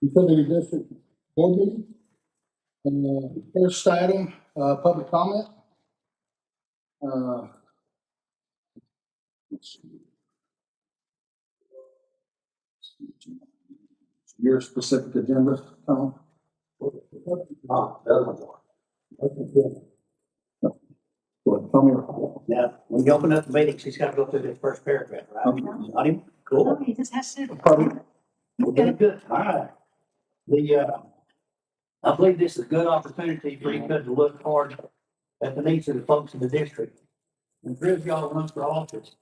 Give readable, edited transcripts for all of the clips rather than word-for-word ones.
Utility District Board meeting. First item, public comment. Let's see. Your specific agenda, Tom? Tell me. Now, when you open up the meeting, she's got to go through the first paragraph, right? Okay. Not even, cool. He just has to. Pardon? We're doing good. All right. I believe this is a good opportunity for ECUD to look hard at the needs of the folks in the district. And three of y'all run for office.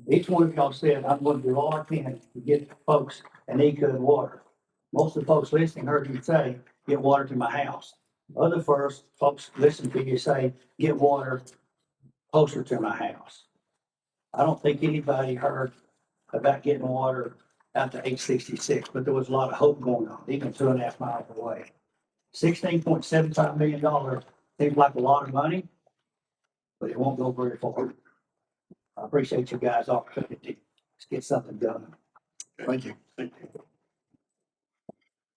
Each one of y'all said, I'm going to do all I can to get folks an ECUD water. Most of the folks listening heard you say, get water to my house. Other folks listen to you say, get water closer to my house. I don't think anybody heard about getting water out to 866, but there was a lot of hope going on, even 2.5 miles away. $16.75 million seems like a lot of money, but it won't go very far. I appreciate you guys' opportunity to get something done. Thank you.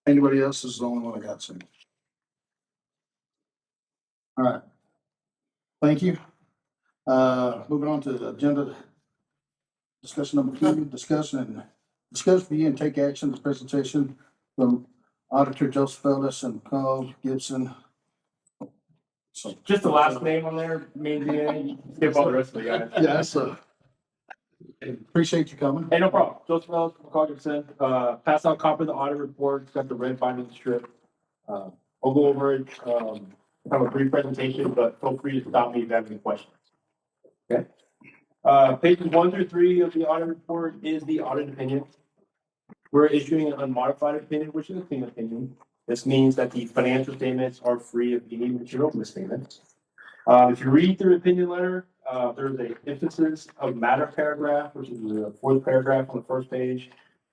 Anybody else? This is the only one I got, so. All right. Thank you. Moving on to the agenda. Discussion number 2, discuss view and take action, the presentation from Auditor Joseph Ellis and Carl Gibson. So, Just the last name on there, maybe skip all the rest of the guys. yeah, so appreciate you coming. Hey, no problem. Joseph Wells, McCall Gibson, pass out copy of the audit report, it's got the red binding strip. I'll go over it, have a brief presentation, but feel free to stop me if you have any questions. Okay. Pages 1 through 3 of the audit report is the audit opinion. We're issuing an unmodified opinion, which is a clean opinion. This means that the financial statements are free of any material misstatements. If you read through the opinion letter, there's a emphasis of matter paragraph, which is the 4th paragraph on the first page.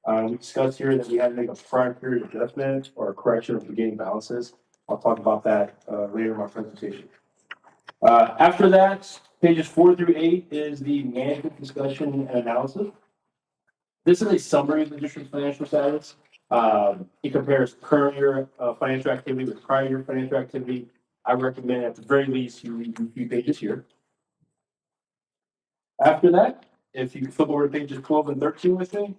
We discussed here that we had to make a prior period adjustment or a correction of beginning balances. I'll talk about that later in my presentation. After that, pages 4 through 8 is the management discussion and analysis. This is a summary of the district's financial status. It compares current year financial activity with prior year financial activity. I recommend at the very least you read a few pages here. After that, if you flip over to pages 12 and 13 with me.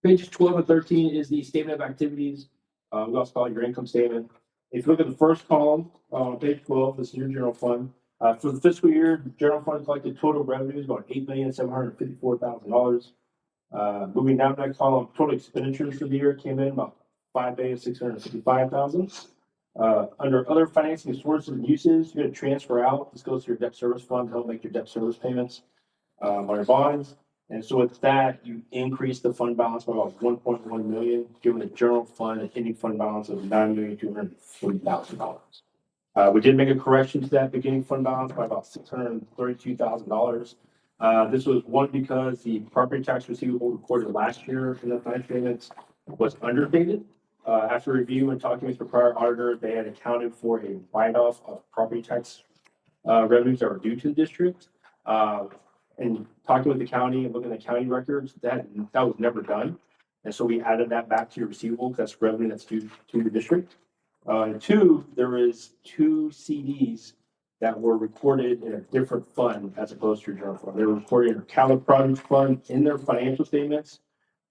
Pages 12 and 13 is the statement of activities. We also call it your income statement. If you look at the first column on page 12, this is your general fund. For the fiscal year, the general fund collected total revenues about $8,754,000. Moving down that column, total expenditures for the year came in about $5,655,000. Under other financing sources and uses, you're going to transfer out. This goes to your debt service fund to help make your debt service payments on your bonds. And so with that, you increase the fund balance by about 1.1 million, giving the general fund an ending fund balance of $9,240,000. We did make a correction to that beginning fund balance by about $632,000. This was one because the property tax receivable recorded last year in the financial statements was understated. After review and talking with the prior auditor, they had accounted for a write-off of property tax revenues that were due to the district. And talking with the county and looking at the county records, that was never done. And so we added that back to your receivable because that's revenue that's due to the district. And 2, there is 2 CDs that were recorded in a different fund as opposed to your general fund. They were recorded in a capital project fund in their financial statements,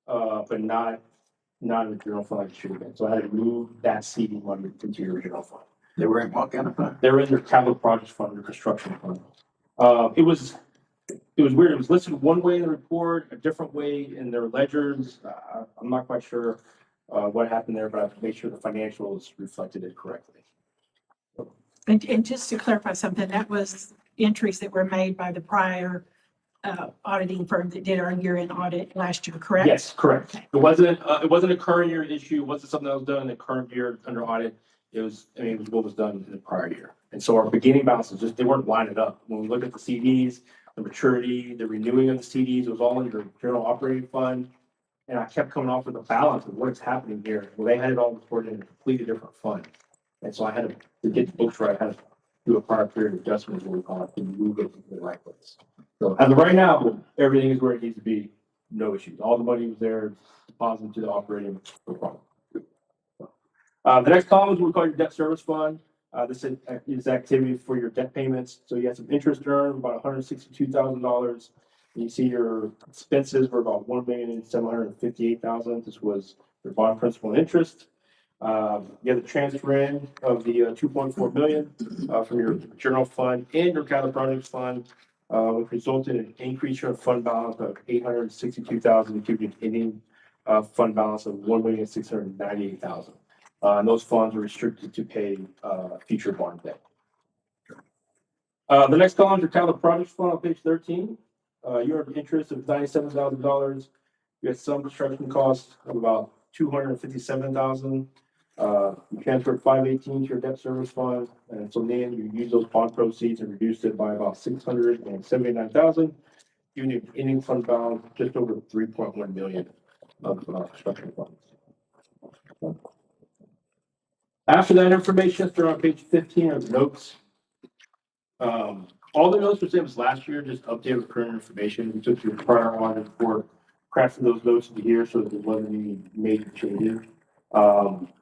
but not in the general fund like it should have been. So I had to move that CD money into your general fund. They were in what kind of fund? They were in their capital project fund, their construction fund. It was weird. It was listed one way in the report, a different way in their ledgers. I'm not quite sure what happened there, but I have to make sure the financials reflected it correctly. And just to clarify something, that was entries that were made by the prior auditing firm that did our year-end audit last year, correct? Yes, correct. It wasn't a current year issue. It wasn't something that was done in the current year under audit. It was what was done in the prior year. And so our beginning balances they weren't lining up. When we look at the CDs, the maturity, the renewing of the CDs, it was all in your general operating fund. And I kept coming off with a balance of what's happening here. Well, they had it all reported in a completely different fund. And so I had to get the books right. I had to do a prior period adjustment, what we call it, to move it into the right place. So as of right now, everything is where it needs to be, no issues. All the money was there, deposited to the operating, no problem. The next column is what we call your debt service fund. This is activity for your debt payments. So you had some interest earned, about $162,000. You see your expenses were about $1,758,000. This was your bond principal and interest. You have the transfer in of the $2.4 million from your general fund and your capital projects fund, which resulted in an increase in your fund balance of $862,000, giving you an ending fund balance of $1,698,000. And those funds are restricted to pay future bond debt. The next column is your capital projects fund on page 13. You earned interest of $97,000. You had some construction costs of about $257,000. You transferred $518 to your debt service fund, and so then you use those bond proceeds and reduced it by about $679,000, giving you an ending fund balance just over $3.1 million of construction funds. After that information, start on page 15 are the notes. All the notes were same as last year, just updated with current information. We took your prior audit report, crafted those notes into here so that there wasn't any major changes.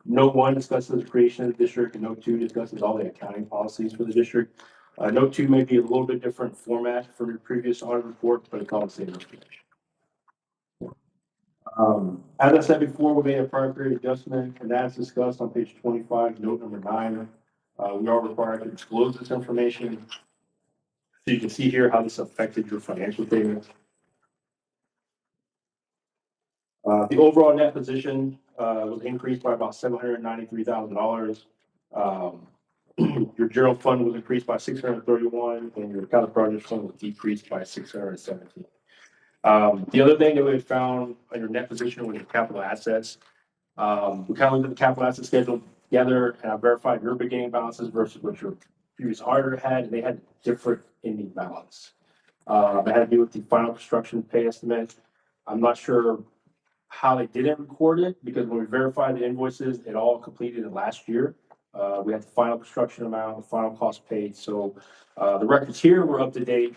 Note 1 discusses the creation of the district, and Note 2 discusses all the accounting policies for the district. Note 2 may be a little bit different format from your previous audit report, but it's all the same information. As I said before, we made a prior period adjustment, and that's discussed on page 25, note number 9. We are required to disclose this information. So you can see here how this affected your financial statements. The overall net position was increased by about $793,000. Your general fund was increased by 631, and your capital projects fund was decreased by 617. The other thing that we had found on your net position was your capital assets. We kind of looked at the capital asset schedule together, and I verified your beginning balances versus what your previous auditor had, and they had different ending balance. That had to do with the final construction pay estimate. I'm not sure how they didn't record it, because when we verified the invoices, it all completed in last year. We had the final construction amount, the final cost paid. So the records here were up to date,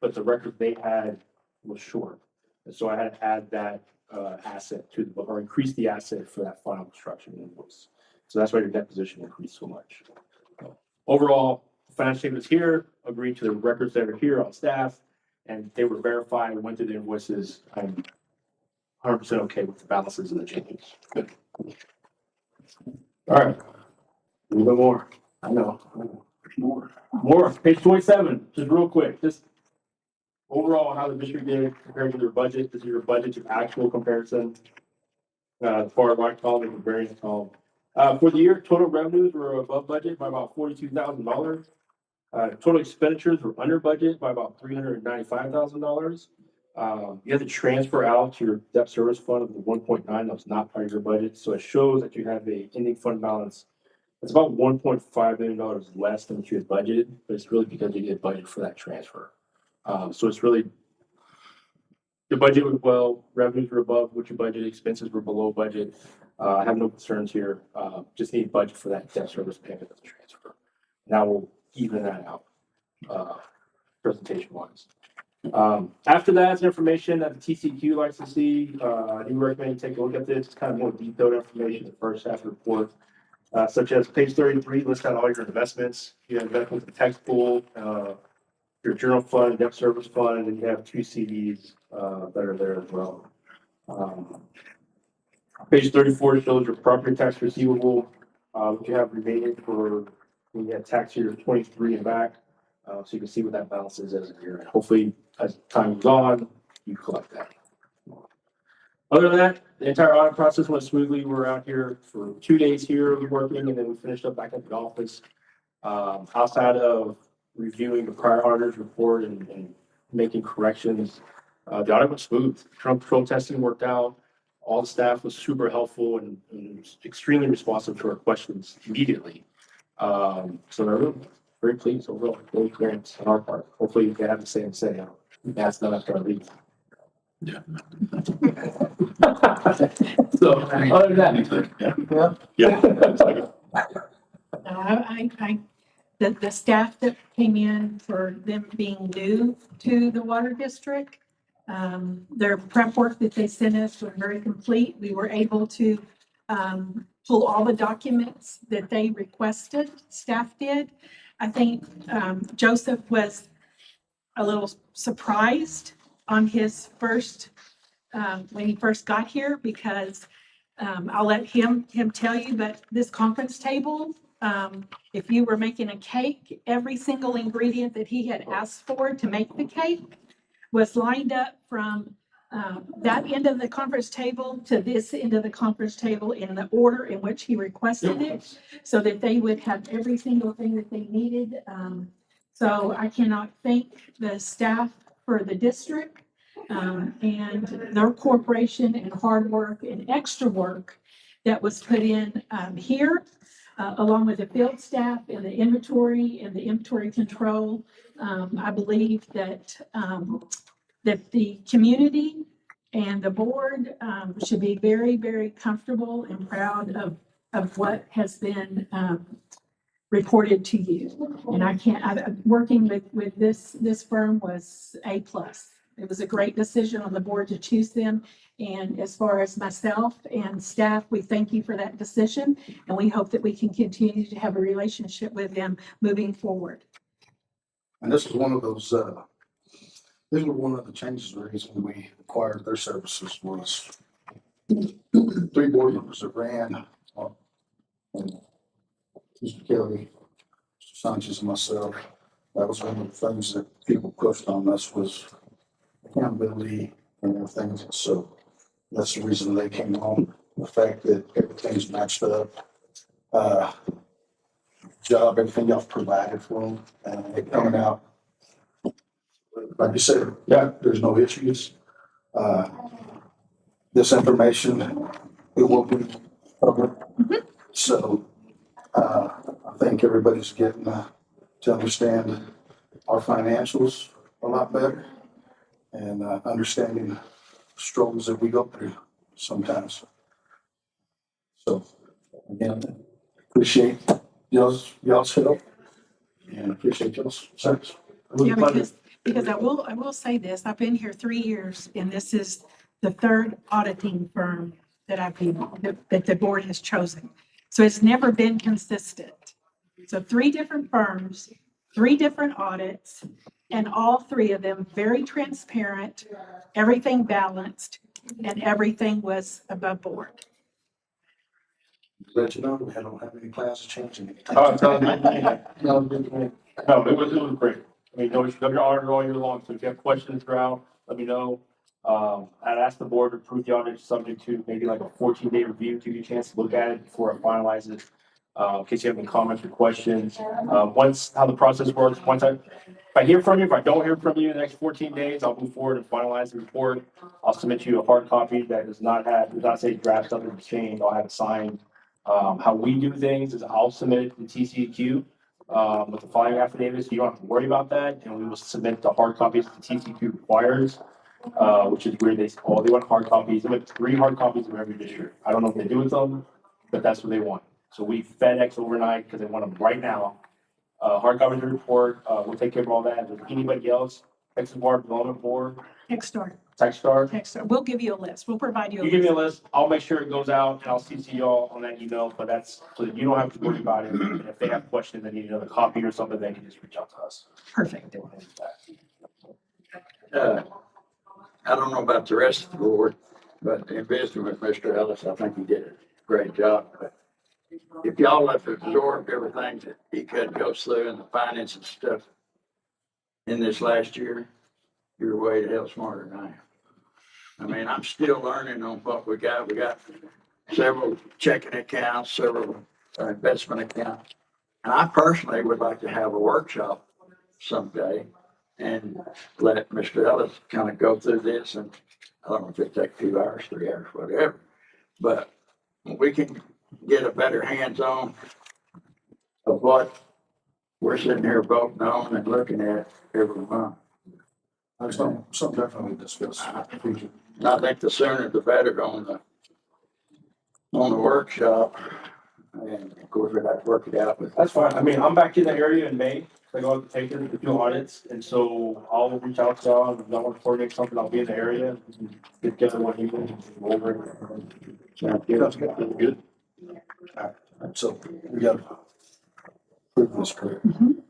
but the record they had was short. And so I had to add that asset to the, or increase the asset for that final construction invoice. So that's why your debt position increased so much. Overall, the financial statements here agreed to the records that are here on staff, and they were verified and went through the invoices. I'm 100% okay with the balances and the changes. Good. All right. A little bit more. I know. More. Page 27, just real quick. Just overall, how the district did compared to their budget. This is your budget to actual comparison. The far right column and the variance column. For the year, total revenues were above budget by about $42,000. Total expenditures were under budget by about $395,000. You had to transfer out to your debt service fund of the 1.9 that was not part of your budget. So it shows that you have a ending fund balance. It's about $1.5 million less than what you had budgeted, but it's really because you did budget for that transfer. So it's really, the budget was well, revenues were above what you budgeted, expenses were below budget. I have no concerns here. Just need budget for that debt service payment of the transfer. Now we'll even that out, presentation wise. After that is information that the TCQ likes to see. I do recommend you take a look at this. It's kind of more detailed information in the first half of the report, such as page 33 lists out all your investments. You have investments in tax pool, your general fund, debt service fund, and you have 2 CDs that are there as well. Page 34 shows your property tax receivable, which you have remaining for when you have tax year 23 and back. So you can see what that balance is as a year. And hopefully, as time goes on, you collect that. Other than that, the entire audit process went smoothly. We were out here for 2 days here working, and then we finished up back at the office. Outside of reviewing the prior auditor's report and making corrections, the audit was smooth. Trump control testing worked out. All the staff was super helpful and extremely responsive to our questions immediately. So they're very pleased overall. Very clearance on our part. Hopefully they have the same say. That's not after I leave. Yeah. So other than that, Yeah. I the staff that came in for them being new to the water district. Their prep work that they sent us was very complete. We were able to pull all the documents that they requested, staff did. I think Joseph was a little surprised on his first, when he first got here, because I'll let him tell you, but this conference table, if you were making a cake, every single ingredient that he had asked for to make the cake was lined up from that end of the conference table to this end of the conference table in the order in which he requested it, so that they would have every single thing that they needed. So I cannot thank the staff for the district and their corporation and hard work and extra work that was put in here, along with the field staff and the inventory control. I believe that that the community and the board should be very, very comfortable and proud of what has been reported to you. And working with this firm was A plus. It was a great decision on the board to choose them. And as far as myself and staff, we thank you for that decision. And we hope that we can continue to have a relationship with them moving forward. And this is one of those, this was one of the changes, the reason we acquired their services was 3 board members that ran, Mr. Kelly, Mr. Sanchez, and myself. That was one of the things that people pushed on us was accountability and everything. So that's the reason they came on. The fact that everything's matched up, job, everything y'all provided for them, and it coming out. Like you said, yeah, there's no issues. This information, it will be public. So, I think everybody's getting to understand our financials a lot better and understanding struggles that we go through sometimes. So, again, appreciate y'all's help and appreciate y'all's service. Yeah, because I will say this, I've been here 3 years and this is the 3rd auditing firm that the board has chosen. So it's never been consistent. So 3 different firms, 3 different audits, and all 3 of them very transparent, everything balanced, and everything was above board. Let you know, we don't have any plans to change anything. Oh, tell them. No, it was great. I mean, you got your auditor all year long, so if you have questions throughout, let me know. I'd ask the board to approve the audit subject to maybe like a 14-day review, give you a chance to look at it before I finalize it. In case you have any comments or questions. Once, how the process works, if I hear from you, if I don't hear from you in the next 14 days, I'll move forward and finalize the report. I'll submit you a hard copy that does not say draft something to change. I'll have it signed. How we do things is I'll submit it to the TCEQ with the filing affidavit, so you don't have to worry about that. And we will submit the hard copies the TCEQ requires, which is weird. They want hard copies. They want 3 hard copies of every district. I don't know what they do with them, but that's what they want. So we FedEx overnight because they want them right now. Hard copy of the report. We'll take care of all that. If there's anybody else, Texas Water Development Board, Techstar. We'll give you a list. We'll provide you a You give me a list, I'll make sure it goes out and I'll CC y'all on that email, but that's so that you don't have to worry about it. And if they have questions, they need another copy or something, they can just reach out to us. Perfect. I don't know about the rest of the board, but in visiting with Mr. Ellis, I think he did a great job. But if y'all have absorbed everything that ECUD goes through and the finance and stuff in this last year, you're way the hell smarter than I am. I mean, I'm still learning on what we got. We got several checking accounts, several investment accounts. And I personally would like to have a workshop someday and let Mr. Ellis kind of go through this. And I don't know if it takes 2 hours, 3 hours, whatever. But we can get a better hands-on of what we're sitting here voting on and looking at every month. There's some definitely discuss. I think the sooner the better on the workshop. And of course, we'd have to work it out with. That's fine. I mean, I'm back in the area in May. I go out to take them to do audits. And so I'll reach out to y'all. If y'all want to coordinate something, I'll be in the area. Get together what you want to go over it. Sounds good. Good. So we got to approve this, correct?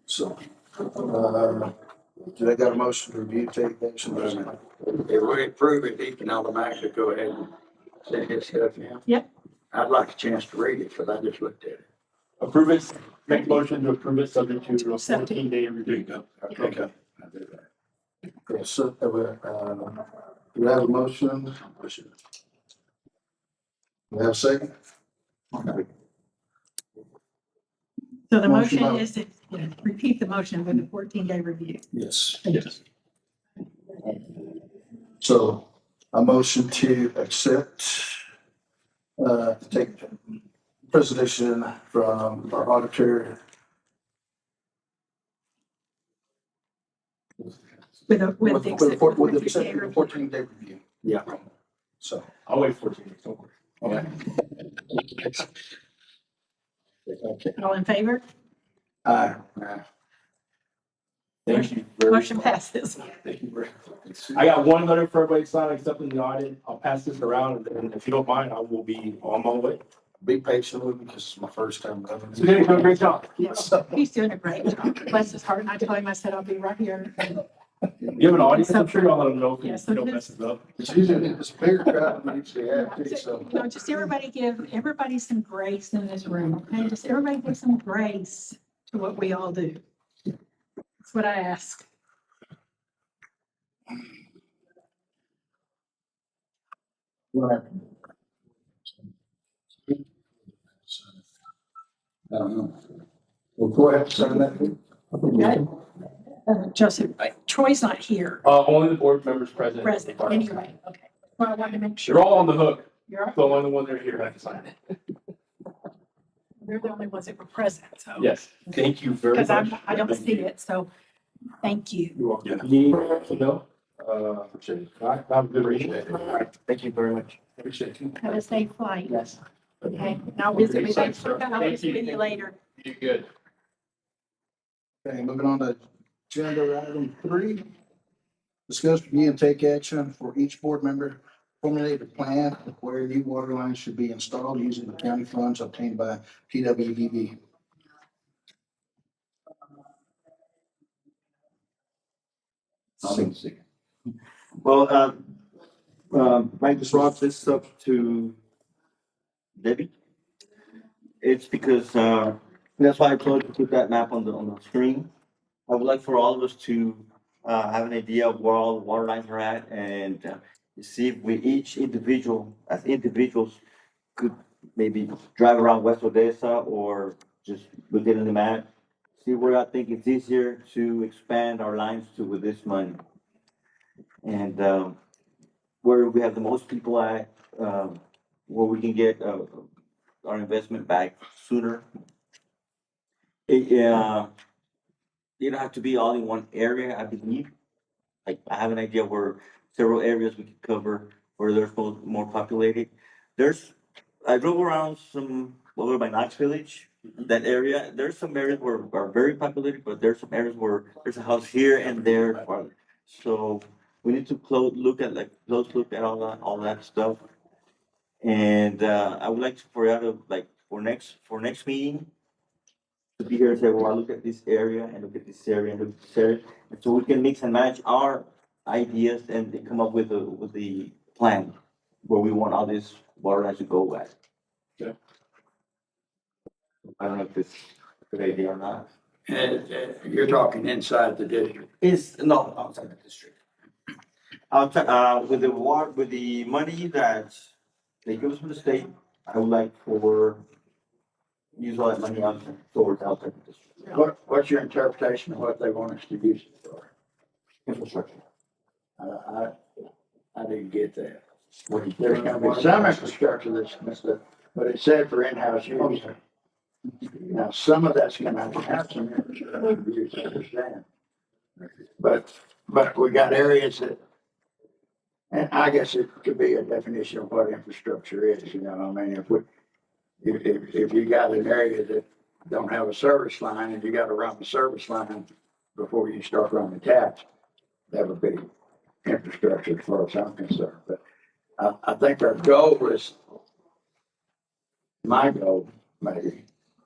So, do they got a motion to review, take action? If we approve it, he can automatically go ahead and send his stuff in. Yep. I'd like a chance to read it, because I just looked at it. Approve it. Make a motion to approve it subject to a Accept it. 14-day review. Okay. I'll do that. So, do we have a motion? We have a second? So the Motion motion by- is to repeat the motion with a 14-day review. Yes. Yes. So a motion to accept, take presentation from our auditor. With the With the 14-day exception of review. 14-day review. Yeah. So, I'll wait 14 days. Don't worry. okay. Okay. All in favor? Aye. Thank you very much. Motion passes. Thank you very much. I got one letter for everybody to sign accepting the audit. I'll pass this around, and then if you don't mind, I will be on my way. Be patient with me because it's my first time coming. So you're doing a great job. He's doing a great job. Bless his heart. And I told him, I said, I'll be right here. You have an audience, I'm sure y'all let them know if Yeah, you so don't this- mess it up. It's usually, it's a bigger crowd than we usually have too, so. You know, just everybody give everybody some grace in this room, okay? Just everybody give some grace to what we all do. That's what I ask. I don't know. Well, go ahead, sign that. Okay? Joseph, Troy's not here, Only the board members present. present, anyway, okay. Well, I wanted to make They're sure. all on the hook, You're, so only the one they're here have to sign it. they're the only ones that were present, so. Yes, thank you very much. Because I don't Thank see you. it, so thank you. You're welcome. If you need to know, appreciate it. All right, have a good weekend. Thank you very much. Appreciate it. Have a safe flight, Yes. okay? Now visit me Thank later. I'll you. visit with you later. You do good. Okay, moving on to agenda item 3. Discuss, review, and take action for each board member. Formulate a plan where new water lines should be installed using the county funds obtained by PWDB. Well, Mike just brought this up to Debbie. It's because, that's why I told you to put that map on the screen. I would like for all of us to, have an idea of where all the water lines are at and, see if we each individual, as individuals, could maybe drive around West Odessa or just look at the map. See where I think it's easier to expand our lines to with this money. And, where we have the most people at, where we can get, our investment back sooner. You don't have to be all in one area, I believe. Like, I have an idea where several areas we could cover where there's more populated. I drove around over by Knox Village, that area. There's some areas where are very populated, but there's some areas where there's a house here and there. So we need to close look at all that stuff. And, I would like for you to, like, for next meeting, to be here and say, well, I look at this area and look at this area and look at this area. And so we can mix and match our ideas and then come up with the plan where we want all this water lines to go at. Yeah. I don't know if it's a good idea or not. You're talking inside the district. No, outside the district. Outside, with the money that they give us from the state, I would like use all that money towards outside the district. What's your interpretation of what they want us to use it for? Infrastructure. I didn't get that. There's gonna be some infrastructure that's, but it said for in-house use. Now, some of that's gonna have some infrastructure use, I understand. But we got areas that, and I guess it could be a definition of what infrastructure is, I mean, if you got an area that don't have a service line and you gotta run the service line before you start running taps, that would be infrastructure as far as I'm concerned. But I think our goal is, my goal maybe,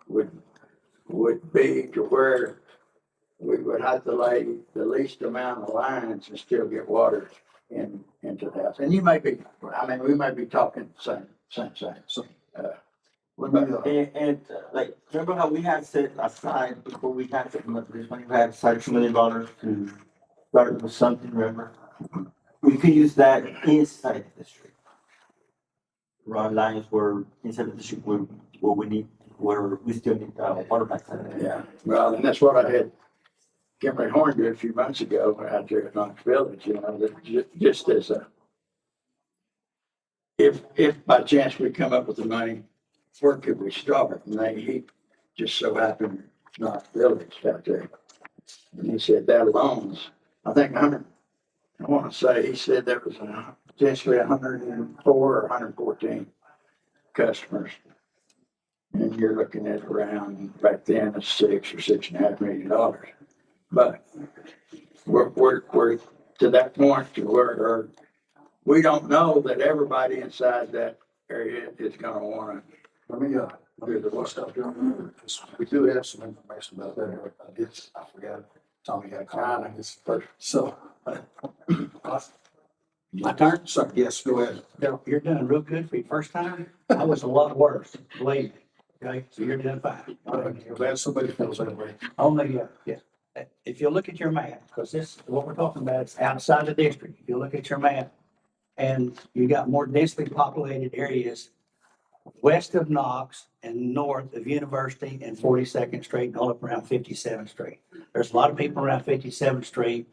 would be to where we would have to lay the least amount of lines and still get water into the house. And you may be, I mean, we may be talking the same thing. So, Uh, let me, Like, remember how we had set aside before we had to come up with this money, we had aside $2 million to start with something, remember? We could use that inside the district. Run lines where inside the district where we need, where we still need, water back. Yeah, well, and that's what I had Kimberly Horn did a few months ago out there at Knox Village, you know, that just as a, if by chance we come up with the money, where could we start? And he just so happened Knox Village out there. And he said that alone's, I think I want to say, he said there was potentially 104 or 114 customers. And you're looking at around, back then, it's $6 or $6.5 million. But we're to that point to where we don't know that everybody inside that area is gonna wanna let me do the one stuff doing, because we do have some information about that. I forgot. Tommy had a comment on this first. So, My turn? so, yes, go ahead. You're doing real good for your first time. I was a lot worse, believe me. Okay, so you're doing fine. I'm glad somebody feels that way. Only, yeah. If you look at your map, because this, what we're talking about is outside the district. If you look at your map and you got more densely populated areas west of Knox and north of University and 42nd Street and all up around 57th Street. There's a lot of people around 57th Street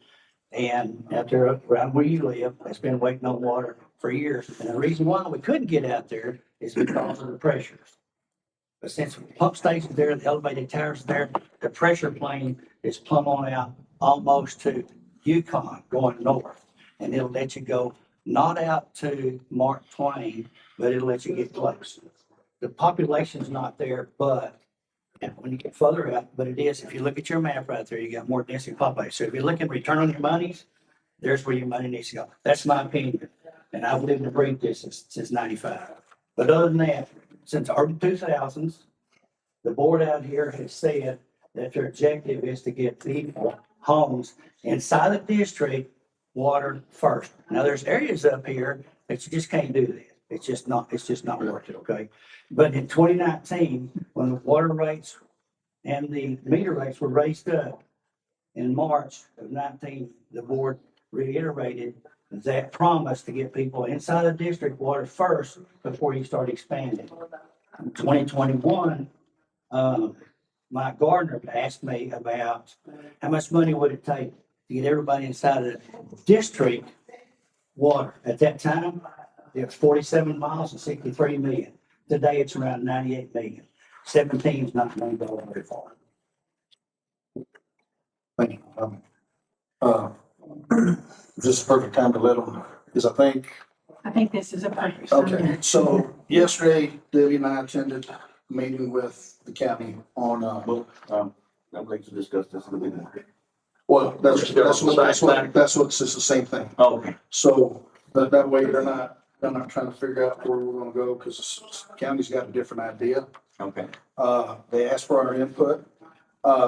and out there around where you live, that's been waiting on water for years. And the reason why we couldn't get out there is because of the pressures. But since the pump station's there, the elevated towers there, the pressure plane is plumb on out almost to Yukon going north. And it'll let you go not out to Mark Twain, but it'll let you get close. The population's not there, but and when you get further out, but it is, if you look at your map right there, you got more densely populated. So if you're looking return on your monies, there's where your money needs to go. That's my opinion. And I've lived and breathed this since 95. But other than that, since the early 2000s, the board out here has said that their objective is to get people, homes inside the district water first. Now, there's areas up here that you just can't do that. It's just not worth it, okay? But in 2019, when the water rates and the meter rates were raised up in March of 19, the board reiterated that promise to get people inside the district water first before you start expanding. In 2021, Mike Gardner asked me about how much money would it take to get everybody inside of the district water. At that time, it was 47 miles and 63 million. Today, it's around 98 million. 17 is not going to go very far. Thank you. This is the perfect time to let them, because I think, this is a perfect. okay, so yesterday, Debbie and I attended a meeting with the county on, Well, I'd like to discuss this a little bit more. well, that's what, it's just the same thing. Oh, okay. So, but that way they're not trying to figure out where we're gonna go, because the county's got a different idea. Okay. They asked for our input.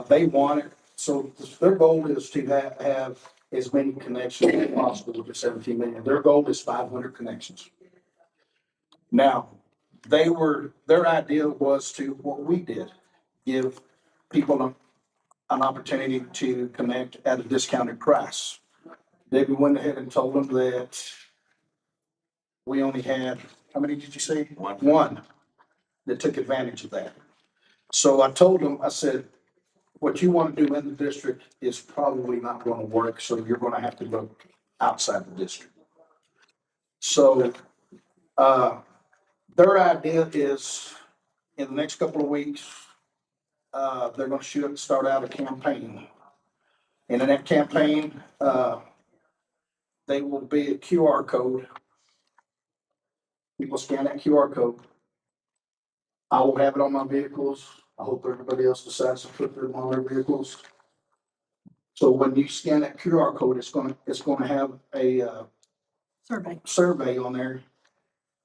They want it, so their goal is to have as many connections as possible with the 17 million. Their goal is 500 connections. Now, their idea was to, what we did, give people an opportunity to connect at a discounted price. Debbie went ahead and told them that we only had, how many did you say? One that took advantage of that. So I told them, I said, what you want to do in the district is probably not going to work, so you're going to have to look outside the district. So, their idea is in the next couple of weeks, they're going to start out a campaign. And in that campaign, they will be a QR code. People scan that QR code. I will have it on my vehicles. I hope everybody else decides to put them on their vehicles. So when you scan that QR code, it's gonna have a Survey. survey on there.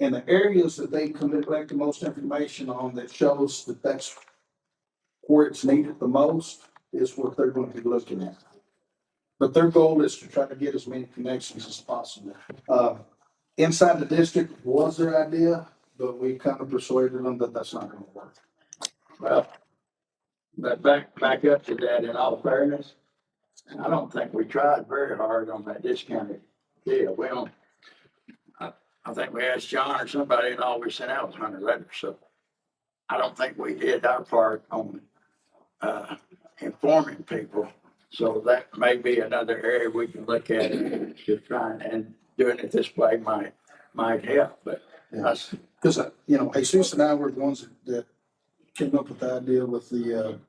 And the areas that they collect the most information on that shows that that's where it's needed the most is what they're gonna be looking at. But their goal is to try to get as many connections as possible. Inside the district was their idea, but we kind of persuaded them that that's not gonna work. Well, but back up to that, in all fairness, I don't think we tried very hard on that discounted deal. We don't, I think we asked John or somebody and all we sent out was 100 letters, so I don't think we did our part on, informing people. So that may be another area we can look at to try and doing it this way might help, but us, Because, Jesus and I were the ones that came up with the idea with the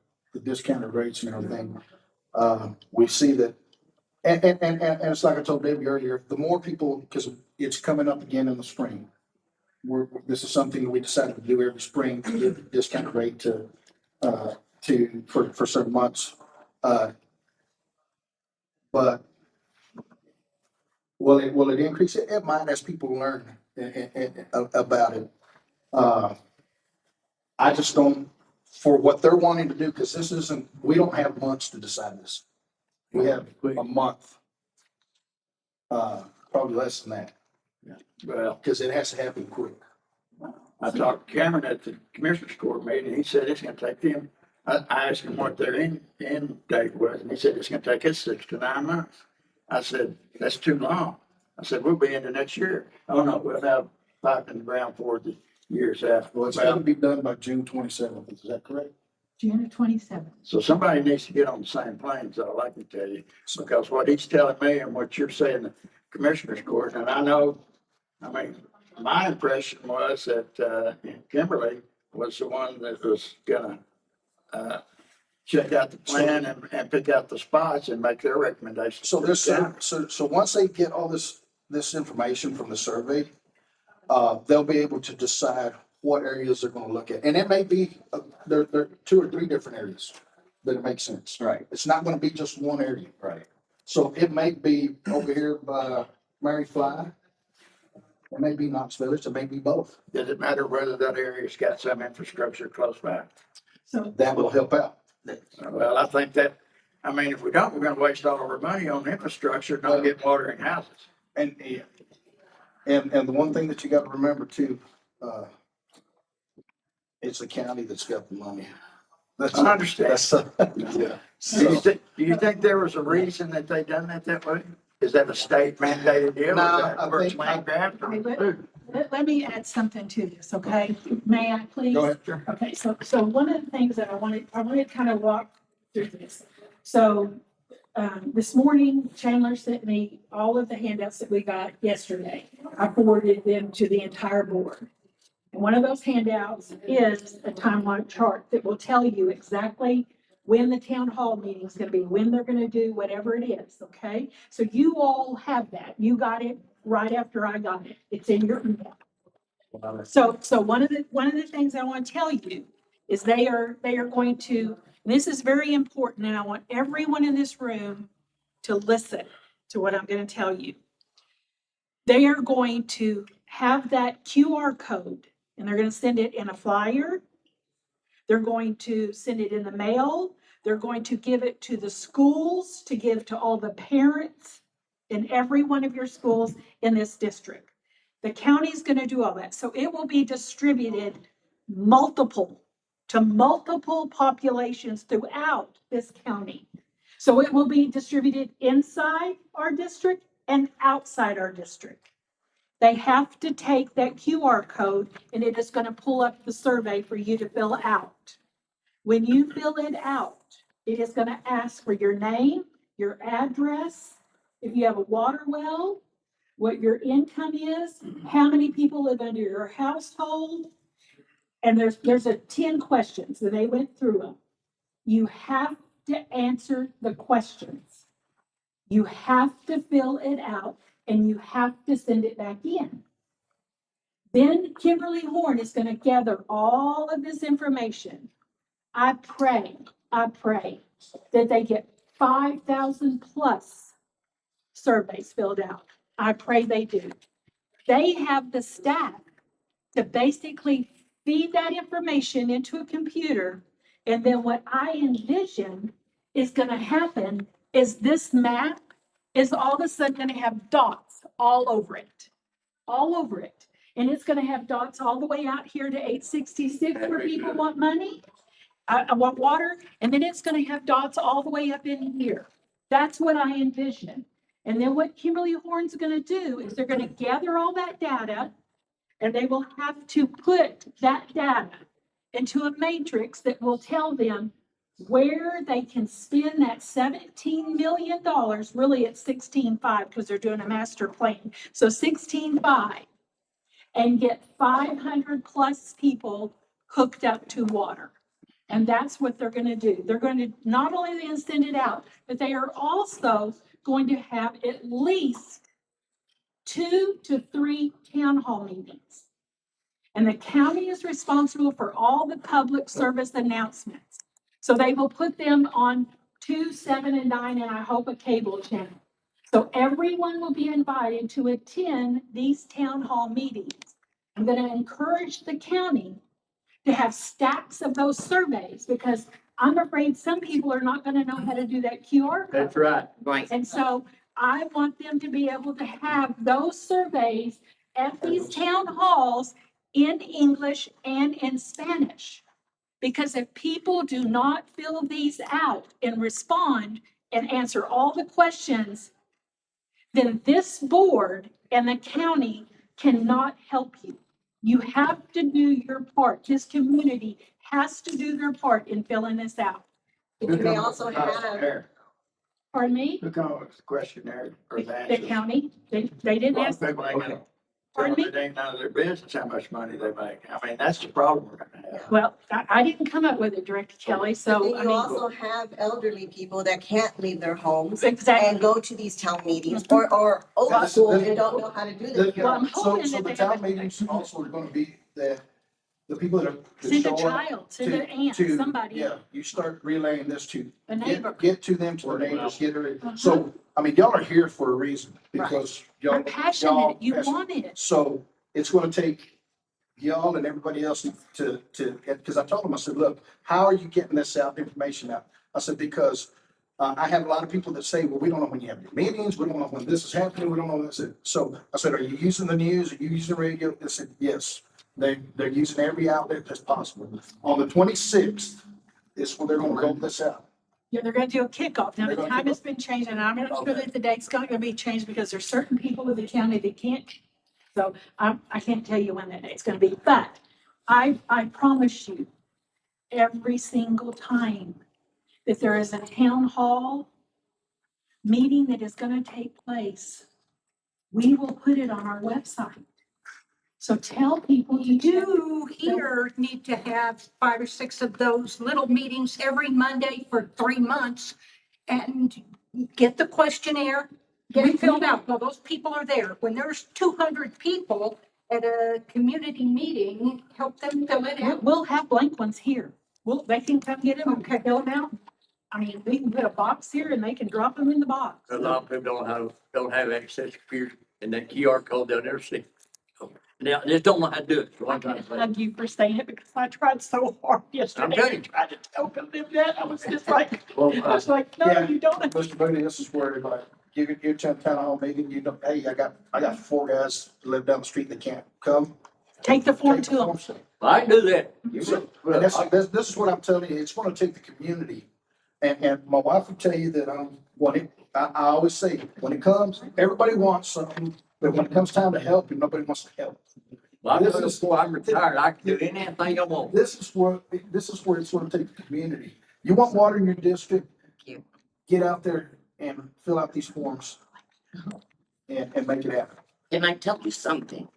discounted rates and everything. We see that, and it's like I told Debbie earlier, the more people, because it's coming up again in the spring. This is something that we decided to do every spring, to give a discounted rate for certain months. But will it increase it? It might as people learn about it. I just don't, for what they're wanting to do, because this isn't, we don't have months to decide this. We have a month. Probably less than that, well, because it has to happen quick. I talked to Cameron at the commissioners court meeting. He said it's gonna take them, I asked him what their end date was, and he said it's gonna take us 6 to 9 months. I said, that's too long. I said, we'll be into next year. Oh, no, we'll have pipe in the ground for the years after. Well, it's got to be done by June 27th. Is that correct? June of 27. So somebody needs to get on the same plane, is all I can tell you. Because what he's telling me and what you're saying, the commissioners court, and I know, I mean, my impression was that, Kimberly was the one that was gonna, check out the plan and pick out the spots and make their recommendations. So so once they get all this information from the survey, they'll be able to decide what areas they're gonna look at. And it may be, there are 2 or 3 different areas that it makes sense. Right. It's not gonna be just one area. Right. So it may be over here by Mary Fly. It may be Knox Village. It may be both. Does it matter whether that area's got some infrastructure close by? So That will help out. Well, I think that, I mean, if we don't, we're gonna waste all of our money on infrastructure, not get water in houses. And the one thing that you got to remember too, it's the county that's got the money. I understand. Yeah. Do you think there was a reason that they done that way? Is that a state mandated deal? No, Is that I first think- land grant? Okay, let me add something to this, okay? May I please? Go ahead, sure. Okay, so one of the things that I wanted to kind of walk through this. So, this morning Chandler sent me all of the handouts that we got yesterday. I forwarded them to the entire board. And one of those handouts is a timeline chart that will tell you exactly when the town hall meeting is gonna be, when they're gonna do whatever it is, okay? So you all have that. You got it right after I got it. It's in your email. So one of the things I want to tell you is they are going to, and this is very important, and I want everyone in this room to listen to what I'm going to tell you. They are going to have that QR code, and they're going to send it in a flyer. They're going to send it in the mail. They're going to give it to the schools, to give to all the parents in every one of your schools in this district. The county's going to do all that. So it will be distributed to multiple populations throughout this county. So it will be distributed inside our district and outside our district. They have to take that QR code and it is going to pull up the survey for you to fill out. When you fill it out, it is going to ask for your name, your address, if you have a water well, what your income is, how many people live under your household. And there's 10 questions and they went through them. You have to answer the questions. You have to fill it out and you have to send it back in. Then Kimberly Horn is gonna gather all of this information. I pray that they get 5,000 plus surveys filled out. I pray they do. They have the staff to basically feed that information into a computer. And then what I envision is gonna happen is this map is all of a sudden gonna have dots all over it, all over it. And it's gonna have dots all the way out here to 866 where people want money. I want water, and then it's gonna have dots all the way up in here. That's what I envision. And then what Kimberly Horn's gonna do is they're gonna gather all that data, and they will have to put that data into a matrix that will tell them where they can spend that $17 million. Really, it's 16.5 because they're doing a master plan. So 16.5 and get 500 plus people hooked up to water. And that's what they're gonna do. They're going to not only then send it out, but they are also going to have at least 2 to 3 town hall meetings. And the county is responsible for all the public service announcements. So they will put them on 2, 7, and 9, and I hope a cable channel. So everyone will be invited to attend these town hall meetings. I'm going to encourage the county to have stacks of those surveys because I'm afraid some people are not going to know how to do that QR code. That's right. Right. And so I want them to be able to have those surveys at these town halls in English and in Spanish. Because if people do not fill these out and respond and answer all the questions, then this board and the county cannot help you. You have to do your part. This community has to do their part in filling this out. But you may also have. Pardon me? Look on the questionnaire or the The answers. county, they didn't A lot ask. of people ain't gonna Pardon tell me? them it ain't none of their business how much money they make. I mean, that's the problem we're gonna have. Well, I didn't come up with it, Director Kelly, But so then I you mean, also have elderly people that can't leave their homes exactly. and go to these town meetings or old That's- school and don't know how to do The- the Well, I'm QR. hoping So that the they have town a- meetings also are gonna be that the people that are. that Send a show up child, send an aunt, to- somebody, Yeah, you start relaying this to. a neighbor. Get to them, to the neighbors, get her, Uh-huh. so, I mean, y'all are here for a reason, because y'all. You're passionate, you want it. So it's gonna take y'all and everybody else to, because I told them, I said, look, how are you getting this out, information out? I said, because I have a lot of people that say, well, we don't know when you have your meetings, we don't know when this is happening, we don't know when this is. So I said, are you using the news, are you using the radio? They said, yes, they're using every outlet that's possible. On the 26th is when they're gonna roll this out. Yeah, they're gonna do a kickoff. Now, They're the gonna time kick has been changed, and I'm not sure Okay. that the date's not gonna be changed because there's certain people in the county that can't. So I can't tell you when that date's gonna be, but I promise you, every single time that there is a town hall meeting that is gonna take place, we will put it on our website. So tell people you You here need to have 5 or 6 of those little meetings every Monday for 3 months and get the questionnaire, get it filled out. Well, those people are there. When there's 200 people at a community meeting, help them fill it out. We'll have blank ones here. They can come get them and fill them out. I mean, we can put a box here and they can drop them in the box. A lot of people don't have access to computers and that QR code, they'll never see. They just don't know how to do it. I can't hug you for saying it because I tried so hard yesterday. I'm telling you. Tried to tell them that. I was just like, Well, I was like, no, Yeah. you don't. Mr. Mooney, this is where like, you're town hall meeting, you know, hey, I got 4 guys that live down the street that can't come. Take the form Take to the them. form. I do that. So, and this is what I'm telling you, it's gonna take the community. And my wife will tell you that I always say, when it comes, everybody wants something, but when it comes time to help, nobody wants to help. Well, I'm doing this before I'm retired. I can do anything I want. This is where it's gonna take the community. You want water in your district? Get out there and fill out these forms and make it happen. Can I tell you something?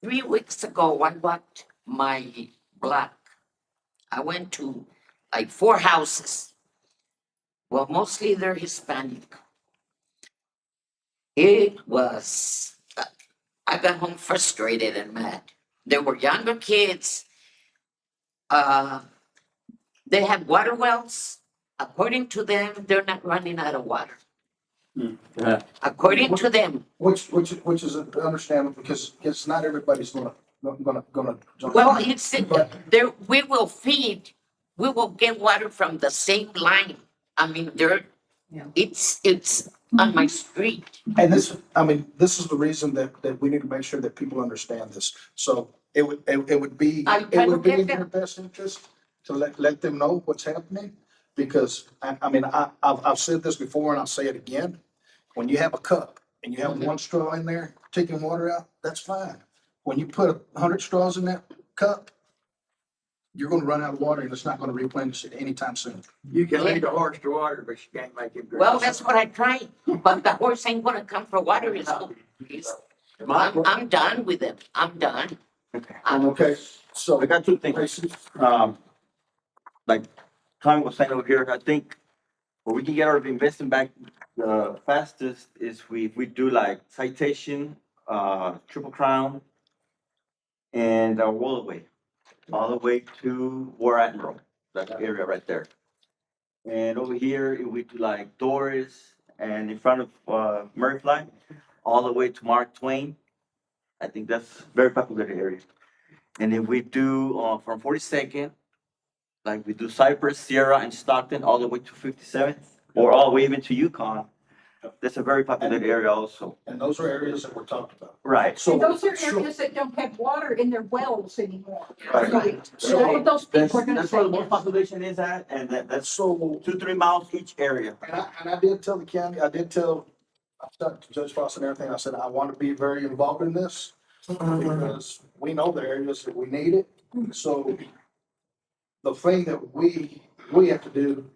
3 weeks ago, I walked my block. I went to like 4 houses. Well, mostly they're Hispanic. It was, I got home frustrated and mad. There were younger kids. They have water wells. According to them, they're not running out of water. Yeah. According to them. Which is understandable because not everybody's gonna jump. Well, it's, But- there, we will get water from the same line. I mean, it's on my street. And this is the reason that we need to make sure that people understand this. So it would be, I it would be don't in get their best interest to let them know what's happening. Because I've said this before and I'll say it again. When you have a cup and you have one straw in there taking water out, that's fine. When you put 100 straws in that cup, you're gonna run out of water and it's not gonna replenish it anytime soon. You can lead the horse to water, but you can't make him drink. Well, that's what I tried, but the horse ain't gonna come for water. I'm done with it. I'm done. Okay. Okay, so. I got two things. Like Tommy was saying over here, I think where we can get our investment back the fastest is if we do like citation, triple crown, and Wallaway, all the way to War Admiral, that area right there. And over here, if we do like Doris and in front of Murray Fly, all the way to Mark Twain. I think that's very popular area. And if we do from 42nd, like we do Cypress, Sierra, and Stockton, all the way to 57th, or all the way even to Yukon, that's a very popular area also. And those are areas that we're talking about. Right. So And those are so- areas that don't have water in their wells anymore. Right. So all of those That's, people are gonna that's say where the most yes. population is at, and that's So, 2-3 miles each area. and I did tell the county, I talked to Judge Foss and everything, I said, I want to be very involved in this. Because we know the areas that we need it, so the thing that we have to do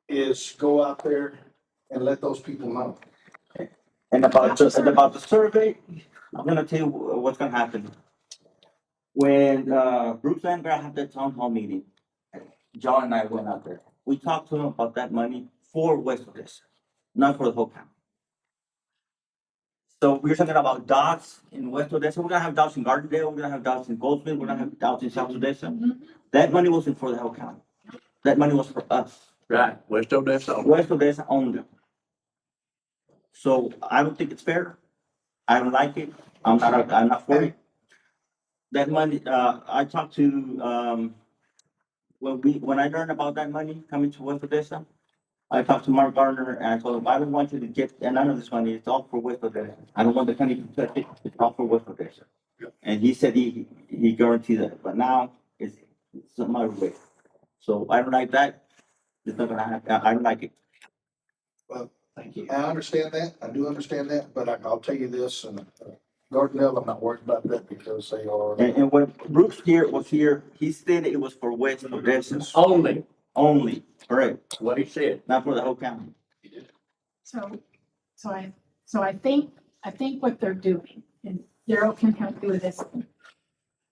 is go out there and let those people know. And about the survey, I'm gonna tell you what's gonna happen. When Bruce and I had that town hall meeting, John and I went out there. We talked to him about that money for West Odessa, not for the whole county. So we're talking about dots in West Odessa. We're gonna have dots in Gardendale. We're gonna have dots in Goldsmith. We're gonna have dots in South Odessa. That money wasn't for the whole county. That money was for us. Right, West Odessa. West Odessa only. So I don't think it's fair. I don't like it. I'm not for it. That money, I talked to, when I learned about that money coming to West Odessa, I talked to Mark Gardner and I told him, I don't want you to get none of this money. It's all for West Odessa. I don't want the county to touch it. It's all for West Odessa. And he said he guaranteed that, but now it's some other way. So I don't like that. It's not gonna happen. I don't like it. Well, thank you. I understand that, I do understand that, but I'll tell you this, and Gardendale, I'm not worried about that because they are. And when Brooks was here, he stated it was for West Odessa Only, correct, what he said. not for the whole county. So I think what they're doing, and Daryl can help you with this.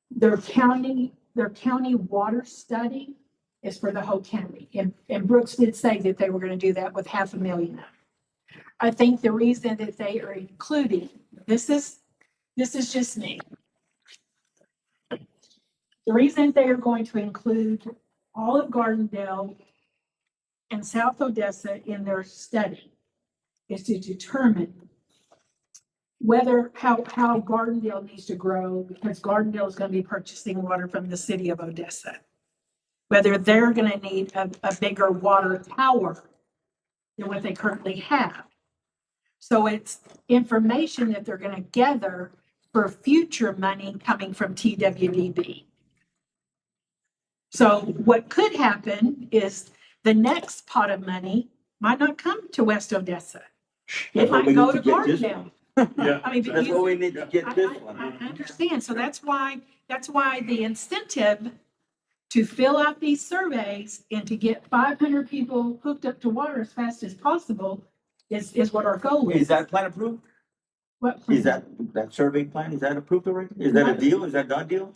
Their county water study is for the whole county. And Brooks did say that they were gonna do that with $500,000. I think the reason that they are including, this is just me. The reason they are going to include all of Gardendale and South Odessa in their study is to determine how Gardendale needs to grow, because Gardendale is gonna be purchasing water from the city of Odessa. Whether they're gonna need a bigger water tower than what they currently have. So it's information that they're gonna gather for future money coming from TWDB. So what could happen is the next pot of money might not come to West Odessa. It That's what might we go need to to get this Gardendale. Yeah. I mean, but That's you- what we need to get this I one. understand. So that's why the incentive to fill out these surveys and to get 500 people hooked up to water as fast as possible is what our goal is. Is that plan approved? What plan? Is that survey plan, is that approved already? Is that a deal? Is that a done deal?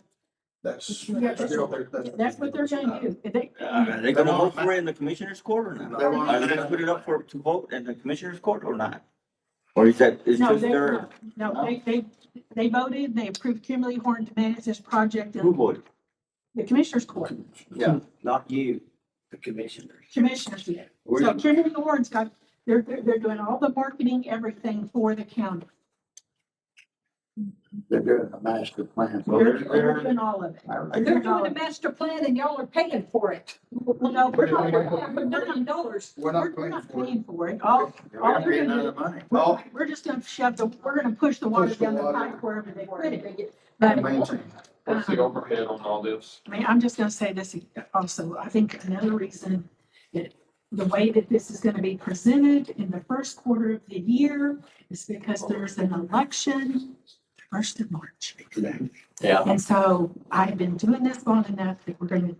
That's. Yeah, that's what they're gonna do. Are they gonna vote for it in the commissioner's court or not? They want- Are they gonna put it up to vote in the commissioner's court or not? Or is that, it's No, just they, their, no, they voted, they approved Kimberly Horn to manage this project who in voted? the Commissioners Court. Yeah. Not you. The commissioners. Commissioners did. Where's- So Kimberly Horn's got, they're doing all the marketing, everything for the county. They're doing a master plan. Well, They're doing all of it. They're doing a master plan and y'all are paying for it. Well, no, we're not, $1 million. We're not we're paying not for it. paying for it. All, We're all not they're getting gonna none do, of the money. we're just gonna shove we're gonna push the water Push the down the water. pipe wherever they put it. And But, maintain. What's the overhead on all this? I mean, I'm just gonna say this also, I think another reason that the way that this is gonna be presented in the first quarter of the year is because there's an election, 1st of March. Yeah. And so I've been doing this long enough that we're gonna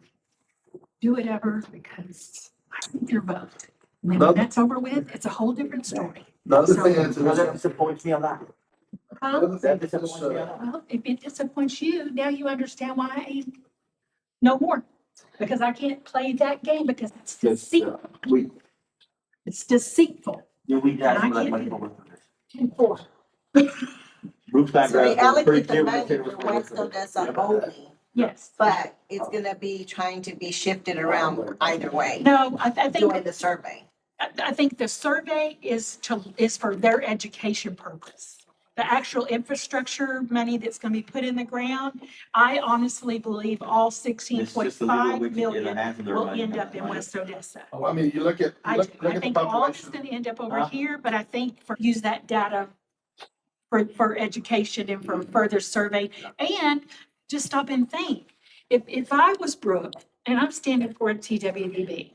do it ever because I need your vote. And then when that's over with, it's a whole different story. The other thing is, That disappoints me on that. the other That thing is, disappoints me on that. Well, if it disappoints you, now you understand why I ain't no more. Because I can't play that game because it's deceitful. We, It's deceitful. we asked I for that can't money do for this. Brooks Bank. So they allocate the pretty money clear for what West Odessa only, Yes. but it's gonna be trying to be shifted around either way, No, I think, doing the survey. I think the survey is for their education purpose. The actual infrastructure money that's gonna be put in the ground, I honestly believe all It's 16.5 just a legal way to get a million hands on their will money. end up in West Odessa. I mean, you look at, I look at the think all is population. gonna end up over Huh? here, but I think use that data for education and for further survey. And just stop and think, if I was Brooke and I'm standing for a TWDB,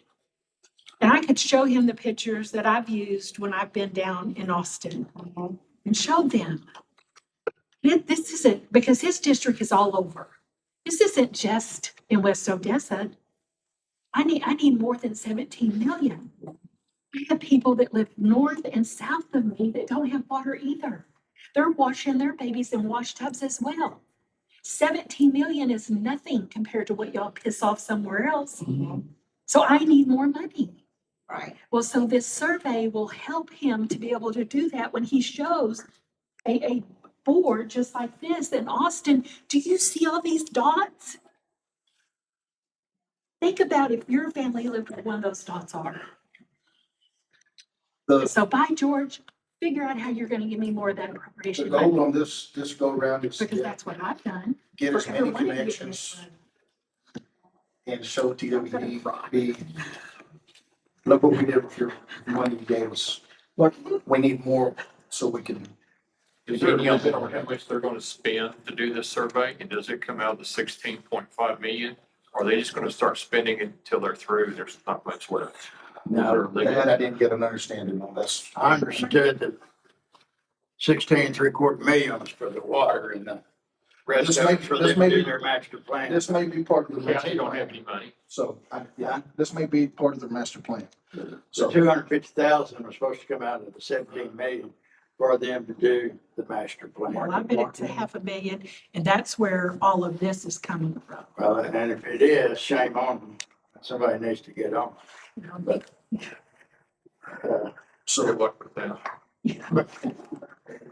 and I could show him the pictures that I've used when I've been down in Austin and showed them. This isn't, because his district is all over. This isn't just in West Odessa. I need more than 17 million. I have people that live north and south of me that don't have water either. They're washing their babies in wash tubs as well. 17 million is nothing compared to what y'all piss off somewhere else. So I need more money. Right. Well, so this survey will help him to be able to do that when he shows a board just like this in Austin. Do you see all these dots? Think about if your family lived where one of those dots are. The, So by George, figure out how you're gonna give me more of that the appropriation goal money, on this go around is to because that's what I've done. get as for many everyone to get connections this and show TWD, look what we did with your money you gave us. Look, we need more so we can. Is there a limit on how much they're gonna spend to do this survey, and does it come out of the 16.5 million? Or are they just gonna start spending it until they're through, there's not much left? No, That I didn't get an understanding on this. I understood that 16.75 million was for the water and the rest This of may- it for this them may to be- do their master plan. This may be part of the The master county don't have plan. any money. So, yeah, this may be part of the master plan. The So, 250,000 was supposed to come out of the 17 million for them to do the master Well, plan. I bet it's 500,000, and that's where all of this is coming from. Well, and if it is, shame on them. Somebody needs to get on. But, Good so luck with that.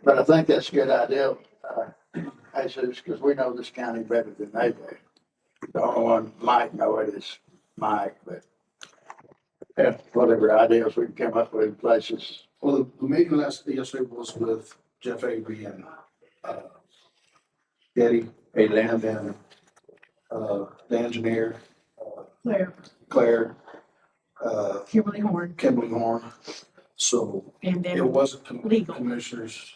but I think that's a good idea, Jesus, because we know this county better than they do. The only one might know it is Mike, but yeah, whatever ideas we can come up with places. well, the meeting yesterday was with Jeff Avery and, Eddie, and then, the engineer, Claire, Kimberly Horn, Kimberly Horn. So and it then wasn't Legal. commissioners.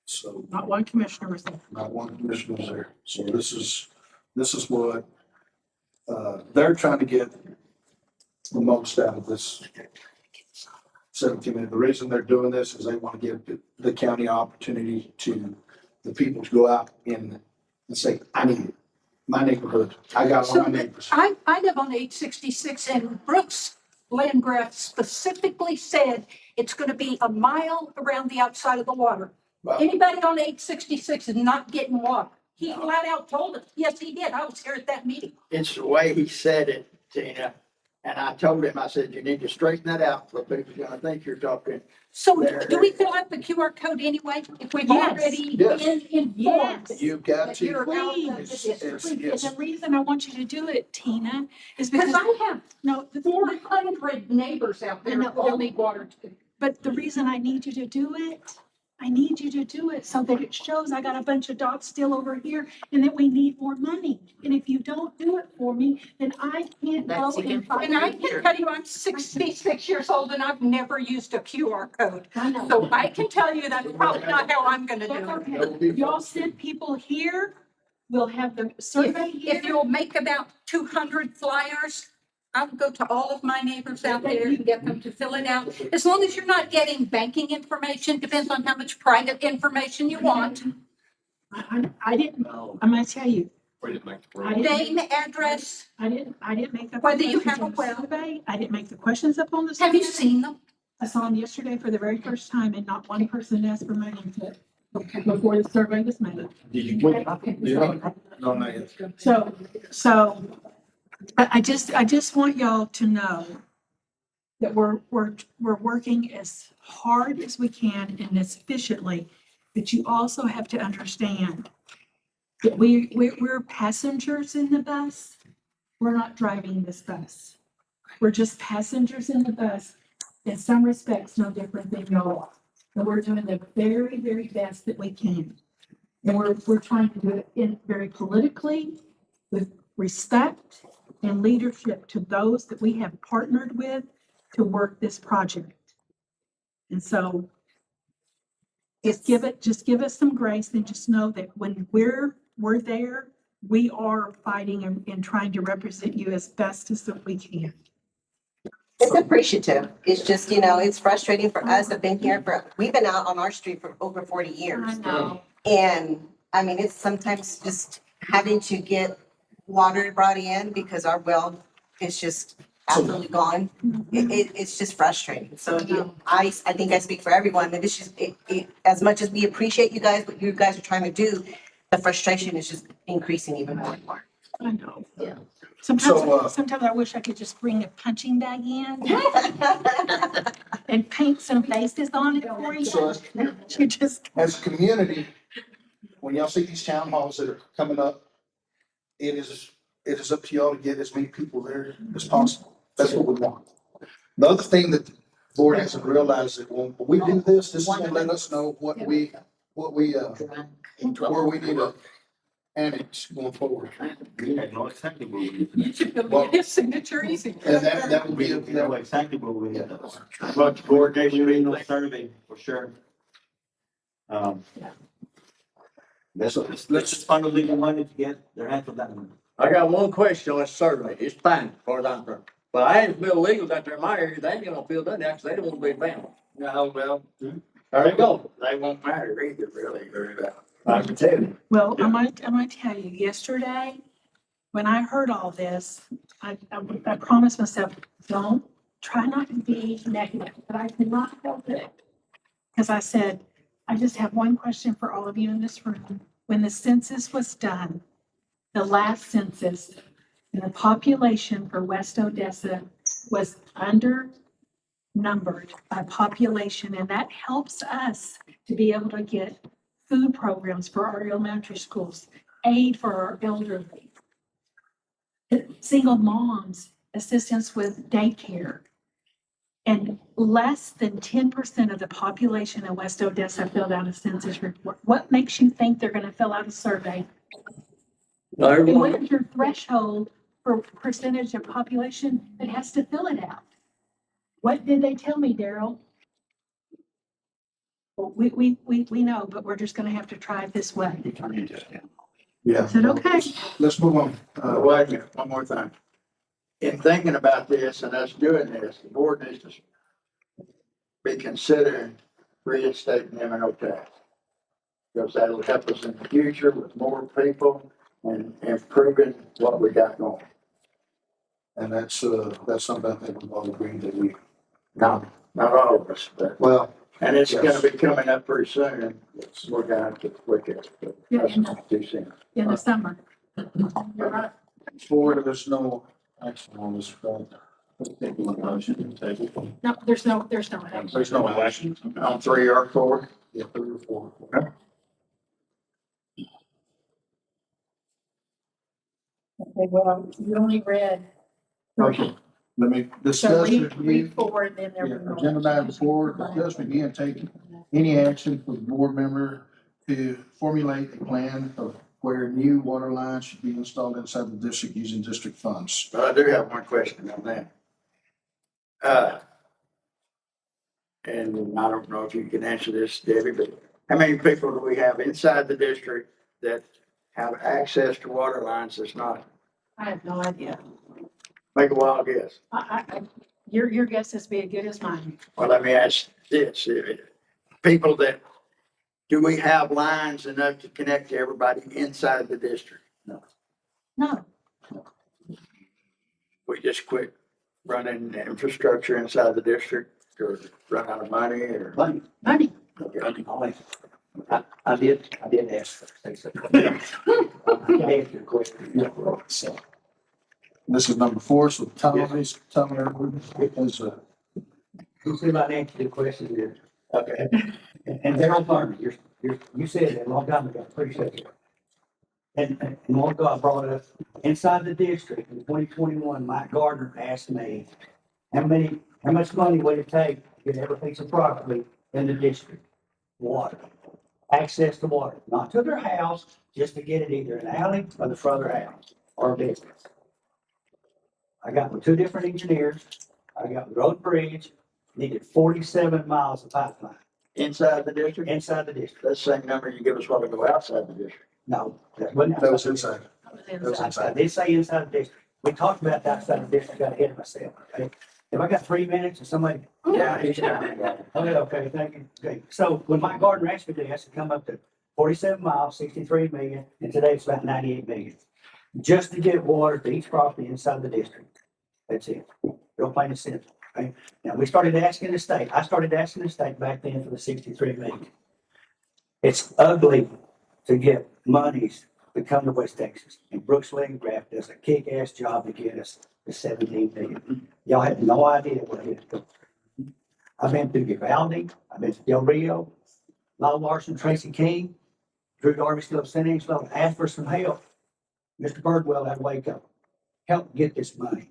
So not one commissioner was there. not one commissioner was there. So this is what, they're trying to get the most out of this 17 minutes. The reason they're doing this is they want to give the county opportunity to the people to go out and say, I need it. My neighborhood, I got all So my neighbors. I live on 866 and Brooks Land Graph specifically said it's gonna be a mile around the outside of the water. Wow. Anybody on 866 is not getting water. He flat out told us. Yes, he did. I was here at that meeting. It's the way he said it, Tina. And I told him, I said, you need to straighten that out, but people's gonna think you're talking. So There. do we fill out the QR code anyway? If we've Yes. already Yes. been informed? Yes. You've got That to. you're out of the It's- district. it's- And yes. the reason I want you to do it, Tina, is Because because, I have no, 400 neighbors out there that all need water too. but the reason I need you to do it, I need you to do it so that it shows I got a bunch of dots still over here and that we need more money. And if you don't do it for me, then I can't go That's even and fight. And I can tell you, I'm 66 years old and I've never used a QR code. I know. So I can tell you that's probably not how I'm gonna That's do it. okay. Y'all send people here, we'll have the survey here. If you'll make about 200 flyers, I'll go to all of my neighbors out there and get them to fill it out. As long as you're not getting banking information, depends on how much private information you want. I didn't, I'm gonna tell you, We didn't make the I roll. didn't, Name, address, I didn't make up. the Whether you questions have a on the well. survey. I didn't make the questions up on the survey. have you seen them? I saw them yesterday for the very first time and not one person asked for my input before the survey was made. Did you? No, not yet. So I just want y'all to know that we're working as hard as we can and as efficiently, but you also have to understand that we're passengers in the bus. We're not driving this bus. We're just passengers in the bus, in some respects, no different than y'all are. And we're doing the very, very best that we can. And we're trying to do it very politically, with respect and leadership to those that we have partnered with to work this project. And so just give us some grace and just know that when we're there, we are fighting and trying to represent you as best as we can. It's appreciative. It's just, it's frustrating for us. We've been out on our street for over 40 years. know. And I mean, it's sometimes just having to get water brought in because our well is just absolutely gone. It's just frustrating. So I think I speak for everyone, that it's just, as much as we appreciate you guys, what you guys are trying to do, the frustration is just increasing even more and more. I know. Yeah. Sometimes I wish I could just bring a punching bag in and paint some faces on it for you. So You just, as a community, when y'all see these town halls that are coming up, it is up to y'all to get as many people there as possible. That's what we want. The other thing that the board hasn't realized that when we do this is gonna let us know what we, where we need to annex going forward. Know exactly where we need. You should go get his signature easy. And that would be, We know exactly where we need. But coordination, We know survey for sure. Let's just find a legal money to get their hands on that one. I got one question on this survey. It's fine, as far as I'm concerned. But I ain't built illegals out there in my area. They ain't gonna feel done that, 'cause they don't want to be found. No, well, There you go. they won't matter either, really, very well. I can tell you. well, I might tell you, yesterday, when I heard all this, I promised myself, try not to be negative, but I could not help it. Because I said, I just have one question for all of you in this room. When the census was done, the last census, and the population for West Odessa was undernumbered by population, and that helps us to be able to get food programs for our elementary schools, aid for our elderly, single moms, assistance with daycare. And less than 10% of the population in West Odessa filled out a census report. What makes you think they're gonna fill out a survey? And what is your threshold for percentage of population that has to fill it out? What did they tell me, Daryl? Well, we know, but we're just gonna have to try it this way. yeah. Is it okay? Let's move on. Wait a minute, one more thing. In thinking about this and us doing this, the board needs to be considering reinstating M&O tax. Because that'll help us in the future with more people and improving what we got going. And that's something I think we've all agreed that we, Not all of us, but, well, and it's gonna be coming up pretty soon. We're gonna have to look at it, but that's not too soon. In the summer. You're right. forward, there's no action on this front. Taking a motion to table. No, there's no action. There's no action. On 3 or 4. Yeah, 3 or 4. Okay, well, you only read Okay, let me So discuss read review. forward, then there Yeah, will. agenda item 4, discuss, review, and take any action for the board member to formulate a plan of where new water lines should be installed inside the district using district funds. But I do have one question on that. And I don't know if you can answer this, Debbie, but how many people do we have inside the district that have access to water lines that's not, I have no idea. make a wild guess? Your guess is be as good as mine. Well, let me ask this, people that, do we have lines enough to connect to everybody inside the district? No, We just quit running infrastructure inside the district or run out of money or? Money, money. always. I did ask. Say something. I asked your question. So, this is number 4, so tell me everyone, because, You see my answer to the question here. Okay. And Darryl Farmer, you said it a long time ago, appreciate it. And long ago, I brought up, inside the district in 2021, Mike Gardner asked me, how much money would it take to get every piece of property in the district? Water, access to water, not to their house, just to get it either in the alley or the further house or business. I got with 2 different engineers, I got with Road and Bridge, needed 47 miles of pipeline Inside the district? inside the district. That's the same number you give us while we go outside the district. No, that wasn't. that was inside. That was inside. I did say inside the district. We talked about the outside the district, got ahead of myself, okay? If I got 3 minutes and somebody. Okay, thank you. Okay, so when Mike Gardner asked me to, has to come up to 47 miles, 63 million, and today it's about 98 million. Just to get water to each property inside the district. That's it. Real plain and simple, okay? Now, I started asking the state back then for the 63 million. It's ugly to get monies to come to West Texas. And Brooks Landgraf does a kick-ass job to get us the 17 million. Y'all have no idea what it is. I've been through Uvalde, I've been to Del Rio, Lyle Larson, Tracy King, Drew Darby, still St. Angelo, asked for some help. Mr. Birdwell out of Waco, help get this money.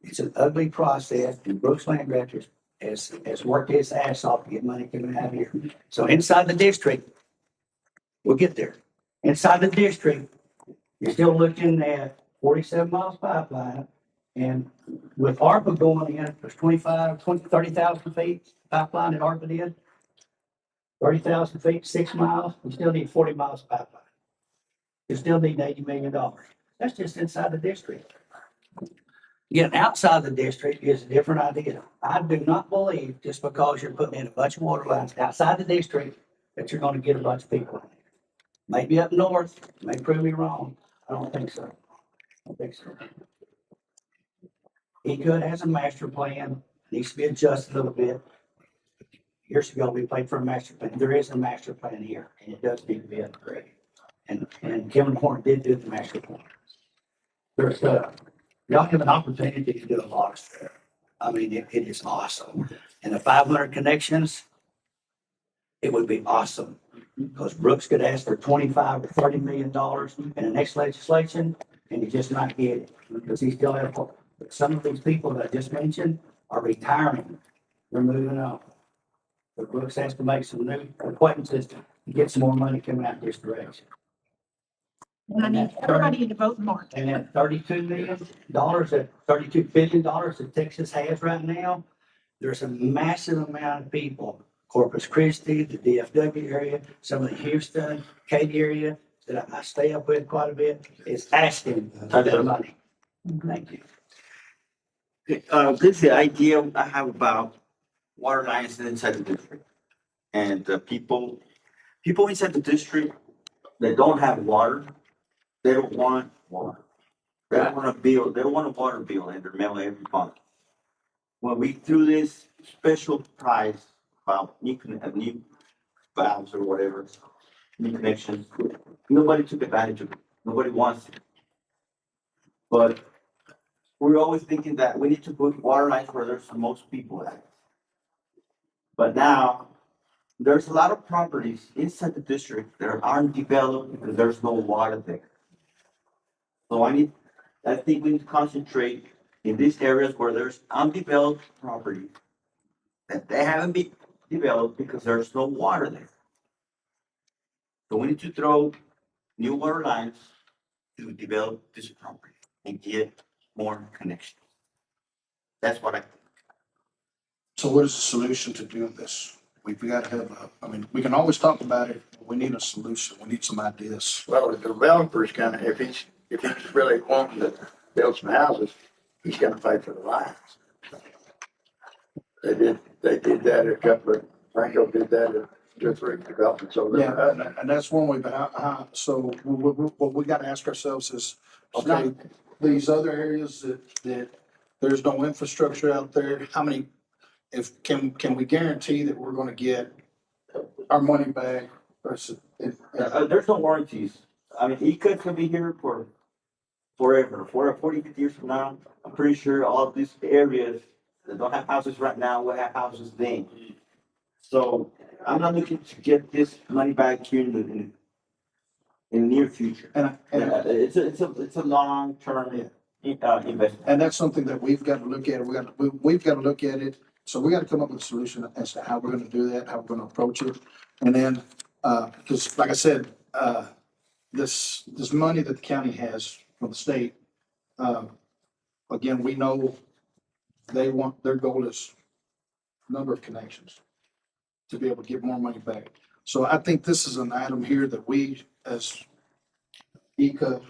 It's an ugly process, and Brooks Landgraf has worked his ass off to get money coming out of here. So inside the district, we'll get there. Inside the district, you're still looking at 47 miles pipeline. And with ARPA going in, there's 30,000 feet pipeline that ARPA did. 30,000 feet, 6 miles, we still need 40 miles of pipeline. You still need $80 million. That's just inside the district. Getting outside the district is a different idea. I do not believe just because you're putting in a bunch of water lines outside the district that you're gonna get a bunch of people in there. Maybe up north, may prove me wrong. I don't think so. I don't think so. ECUD has a master plan, needs to be adjusted a little bit. Years ago, we played for a master plan. There is a master plan here, and it does need to be upgraded. And Kevin Horn did do the master plan. There's, y'all have an opportunity to do a lot of stuff. I mean, it is awesome. And the 500 connections, it would be awesome. Because Brooks could ask for 25 or 30 million dollars in the next legislation, and he just not get it, because he still has, but some of these people that I just mentioned are retiring. They're moving on. But Brooks has to make some new acquaintances to get some more money coming out this direction. And I need everybody to vote Mark. And that $32 million, that $32 billion that Texas has right now, there's a massive amount of people, Corpus Christi, the DFW area, some of the Houston, Katy area, that I stay up with quite a bit, is asking for their money. Thank you. This is the idea I have about water lines inside the district. And people inside the district that don't have water, they don't want water. They don't want a bill, they don't want a water bill in their mail every month. When we threw this special price about new valves or whatever, new connections, nobody took advantage of it. Nobody wants it. But we're always thinking that we need to put water lines where there's the most people at. But now, there's a lot of properties inside the district that aren't developed because there's no water there. So I think we need to concentrate in these areas where there's undeveloped property that they haven't been developed because there's no water there. So we need to throw new water lines to develop this property and get more connections. That's what I think. So what is the solution to doing this? We've got to have, we can always talk about it, but we need a solution. We need some ideas. Well, the developer's gonna, if he's really wanting to build some houses, he's gonna pay for the lines. They did that a couple of, Franco did that at 2 or 3 developments over Yeah, there. and that's one way, but so what we got to ask ourselves is, okay, these other areas that there's no infrastructure out there, how many, can we guarantee that we're gonna get our money back versus? There's no warranties. I mean, ECUD can be here for forever, 40, 50 years from now. I'm pretty sure all of these areas that don't have houses right now will have houses then. So I'm not looking to get this money back here in the near future. And It's a long-term investment. And that's something that we've got to look at. We've got to look at it. So we got to come up with a solution as to how we're going to do that, how we're going to approach it. And then, because like I said, this money that the county has from the state, again, we know their goal is number of connections to be able to get more money back. So I think this is an item here that we, as ECUD,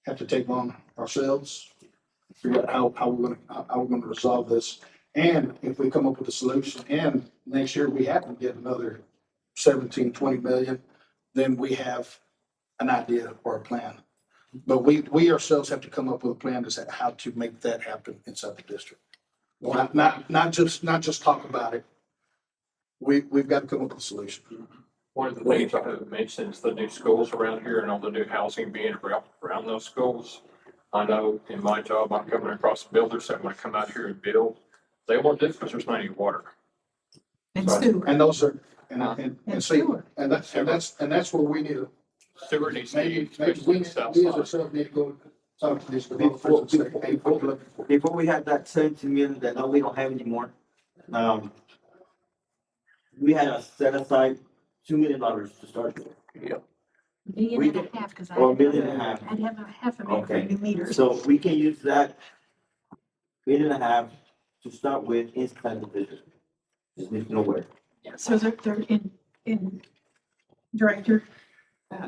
have to take on ourselves, figure out how we're gonna resolve this. And if we come up with a solution and next year we happen to get another 17, 20 million, then we have an idea or a plan. But we ourselves have to come up with a plan as to how to make that happen inside the district. Not just talk about it. We've got to come up with a solution. One of the things I have mentioned is the new schools around here and all the new housing being around those schools. I know in my job, I'm coming across builders that want to come out here and build. They won't do it because there's not any water. And So- sewer. And those are, and see, sewer. and that's where we need to, Sewer needs to be, maybe especially we the south as side. ourselves need to go talk to these developers and say, hey, what we're looking for. Before we had that 17 million that now we don't have anymore, we had to set aside $2 million to start with. Million We and a can- half, because or a million and a half. I'd have a half a million for Okay. new meters. So we can use that $1.5 million to start with inside the district. Just need to know where. So they're in Director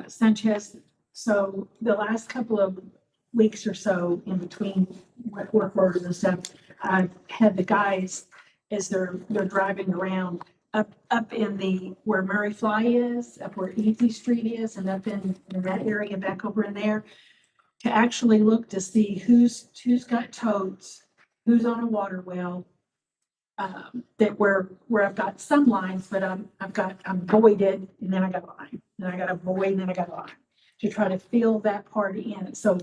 Sanchez. So the last couple of weeks or so in between work orders and stuff, I had the guys as they're driving around up in where Murray Fly is, up where Easy Street is, and up in that area back over in there, to actually look to see who's got totes, who's on a water well, that where I've got some lines, but I'm voided, and then I got a line, then I got a void, and then I got a line, to try to fill that part in. So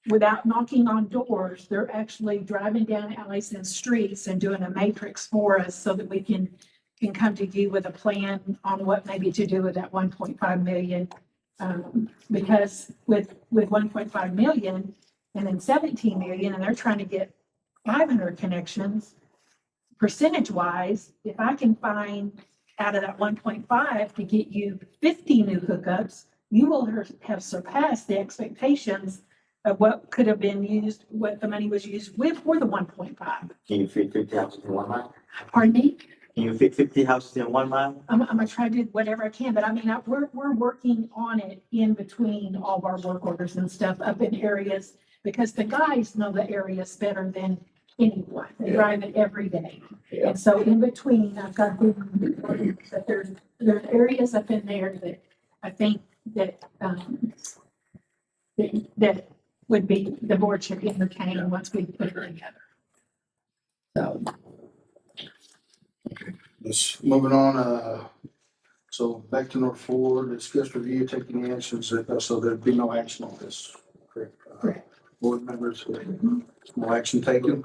without knocking on doors, they're actually driving down alleys and streets and doing a matrix for us so that we can come to you with a plan on what maybe to do with that 1.5 million. Because with 1.5 million and then 17 million, and they're trying to get 500 connections, percentage wise, if I can find out of that 1.5 to get you 50 new hookups, you will have surpassed the expectations of what could have been used, what the money was used with for the 1.5. Can you fit 50 houses in 1 mile? Pardon me? Can you fit 50 houses in 1 mile? I'm gonna try to do whatever I can, but I mean, we're working on it in between all of our work orders and stuff up in areas, because the guys know the areas better than anyone. They drive it every day. And so in between, I've got that there's areas up in there that I think that would be, the board should entertain once we put it together. So. Just moving on, so back to number 4, discuss, review, take any actions, so there'd be no action on this. Correct. Correct. Board members, No action taken.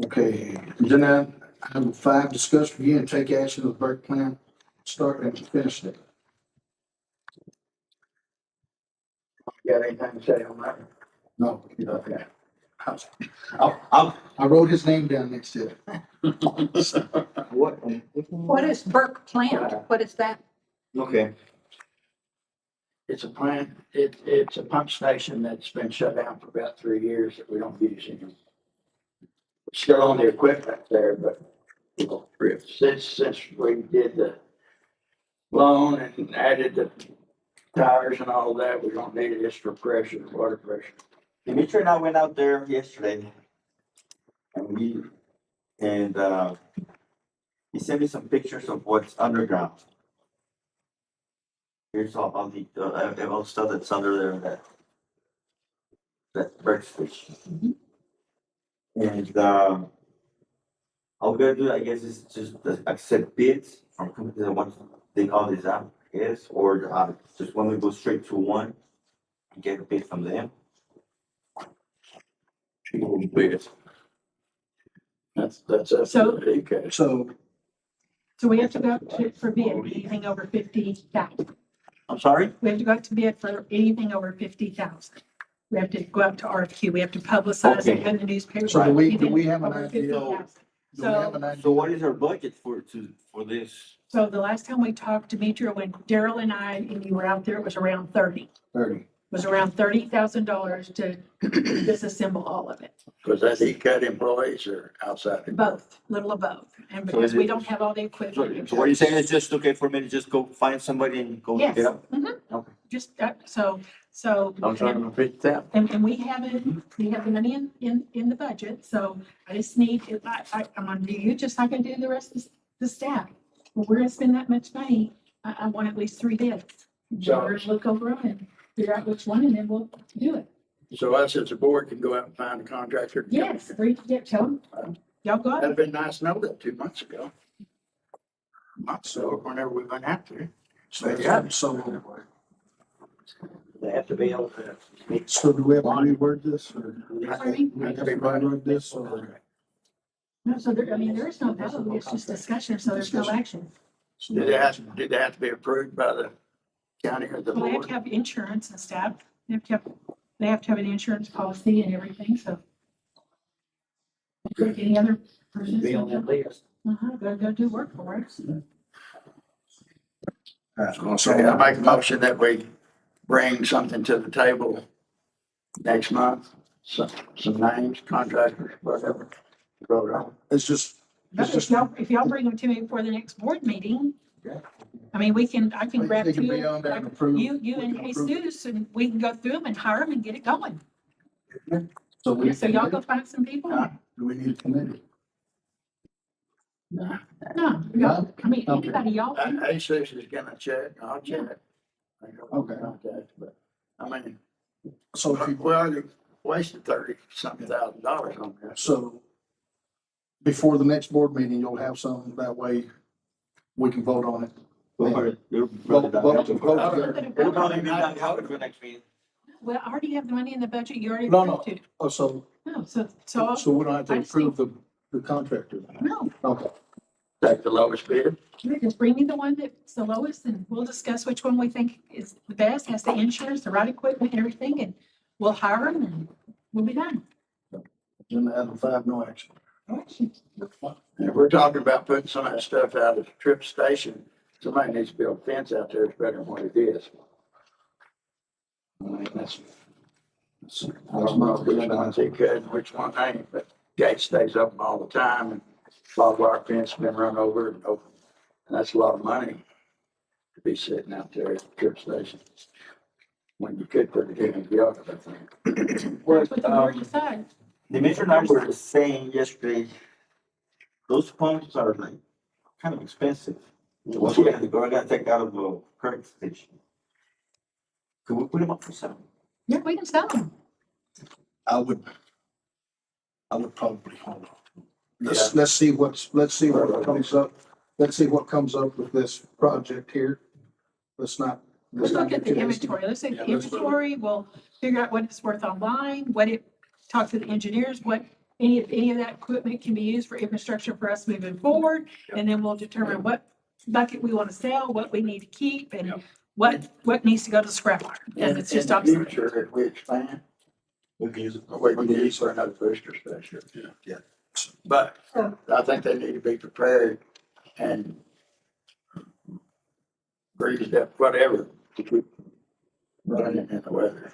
Okay, agenda item 5, discuss, review, and take action of work plan, start and finish it. Got anything to say on that? No, Okay. I wrote his name down next to it. What? What is Burke Plant? What is that? Okay, It's a plant, it's a pump station that's been shut down for about 3 years that we don't use anymore. Still on the equipment there, but since we did the loan and added the tires and all that, we don't need it just for pressure, water pressure. Dimitri and I went out there yesterday. And he sent me some pictures of what's underground. Here's all the, all the stuff that's under there, that breakfast. And, all we gotta do, I guess, is just accept bids from companies that want to dig all this out, I guess, or, just want to go straight to one and get a bid from them. Biggest. That's up So- to the ECUD. So we have to go out for bid, anything over 50,000. I'm sorry? We have to go out to bid for anything over 50,000. We have to go out to RFQ. We have to publicize it Okay. in the newspaper. So do we anything have an over idea? 50,000. Do we have So, an idea? So what is our budget for this? so the last time we talked, Demetria, when Daryl and I and you were out there, it was around 30. 30. Was around $30,000 to disassemble all of it. Was that ECUD employees or outside? Both, little of both. And So because is we it- don't have all the So equipment. so what you're saying is just okay for me to just go find somebody and go Yes. get up? Mhm. Okay. Just, so. I'm trying to fit that. And we have it, we have the money in the budget, so I just need, I'm gonna do you just like I do the rest of the staff. Well, we're gonna spend that much money, I want at least 3 bids. So we're gonna look over them and figure out which one and then we'll do it. So us as a board can go out and find a contractor. Yes, tell them, y'all go That'd out. been nice to know that 2 months ago. Months ago, whenever we went after. So, Yeah. so, They have to be able to. so do we have to reword this or? Pardon me? We have to reword this or? No, so there, I mean, there is no vote, it's just discussion, so there's no action. Did they have to be approved by the county or the Well, they have board? to have insurance and stuff, they have to have an insurance policy and everything, so. Like any other person. Be on that list. Go do work for us. So I make a motion that we bring something to the table next month, some names, contractors, whatever. Vote on. It's just, But if y'all bring them to me before the next board meeting, I mean, I can grab They can two, be on there and like, approve. you We and can approve it. Jesus, and we can go through them and hire them and get it going. So we. So y'all go find some people? Huh? Do we need a committee? Nah. No, y'all, I mean, Okay. anybody, y'all. Jesus is gonna check, I'll check. I got Okay. contacts, but, I mean, So if you, we already wasted $30-something thousand on this. so before the next board meeting, you'll have some, that way we can vote on it. It'll Vote together. probably be done for the next meeting. Well, I already have the money in the budget, you already No, no. approved it. Oh, so, No, so, so we don't have to I see. approve the contractor then? no, Okay. Take the lowest bid. you just bring me the one that's the lowest and we'll discuss which one we think is the best, has the insurance, the right equipment and everything, and we'll hire them and we'll be done. Agenda item 5, no action. And if we're talking about putting some of that stuff out at the trip station, somebody needs to build a fence out there. It's better than what it is. I mean, I don't know which ones they could, and which one ain't, but gate stays open all the time and barbed wire fence has been run over and over. And that's a lot of money to be sitting out there at the trip station. When you could put it in the yard, I think. That's what the board decides. Dimitri and I were saying yesterday, those pumps are like kind of expensive. What we're gonna take out of the current station. Could we put them up for sale? Yeah, we can sell them. I would probably hold on. Let's see what comes up. Let's see what comes up with this project here. Let's not. Let's look at the inventory. Let's say Yeah, the let's- inventory will figure out what it's worth online, talk to the engineers, what any of that equipment can be used for infrastructure for us moving forward. And then we'll determine what bucket we want to sell, what we need to keep, and what needs to go to scrap iron. And it's just in the obsolete. future, if we expand, We can use it. we can use for another booster station. Yeah. But I think they need to be prepared and greased up, whatever, to keep running in the weather.